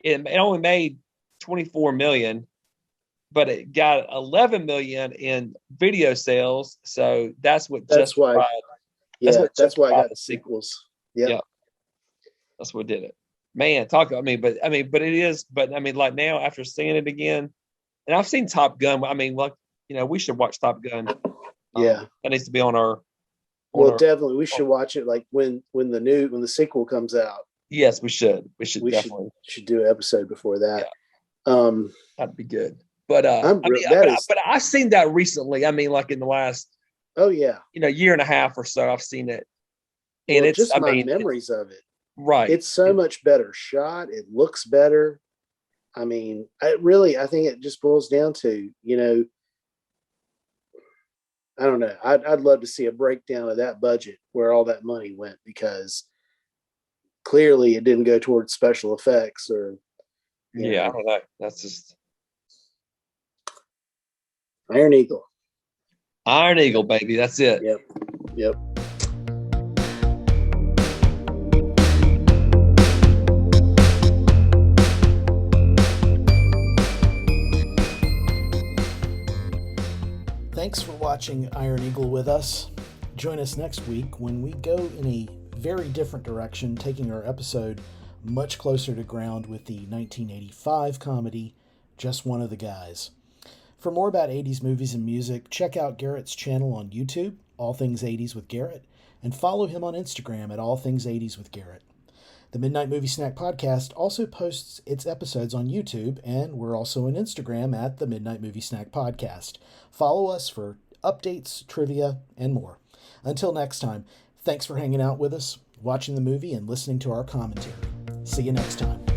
It only made $24 million, but it got $11 million in video sales. So that's why it got
the sequels. Yeah.
That's what did it. Man, like now after seeing it again, and I've seen Top Gun. I mean, like, you know, we should watch Top Gun.
Yeah.
That needs to be on our.
Definitely, we should watch it. Like when the sequel comes out.
Yes, we should. We should definitely
do an episode before that.
Yeah. That'd be good. But I've seen that recently. I mean, like in the last.
Oh yeah.
Year and a half or so, I've seen it, and it's
just my memories of it.
Right.
It's so much better shot. It looks better. I mean, I think it just boils down to, I don't know. I'd love to see a breakdown of that budget, where all that money went, because clearly it didn't go towards special effects or.
I don't know. That's just
Iron Eagle.
Iron Eagle, baby. That's it.
Yep.
Thanks for watching Iron Eagle with us. Join us next week when we go in a very different direction, taking our episode much closer to ground with the 1985 comedy, Just One of the Guys. For more about 80s movies and music, check out Garrett's channel on YouTube, All Things 80s with Garrett, and follow him on Instagram at All Things 80s with Garrett. The Midnight Movie Snack Podcast also posts its episodes on YouTube, and we're also on Instagram at the Midnight Movie Snack Podcast. Follow us for updates, trivia, and more. Until next time, thanks for hanging out with us, watching the movie, and listening to our commentary. See you next time.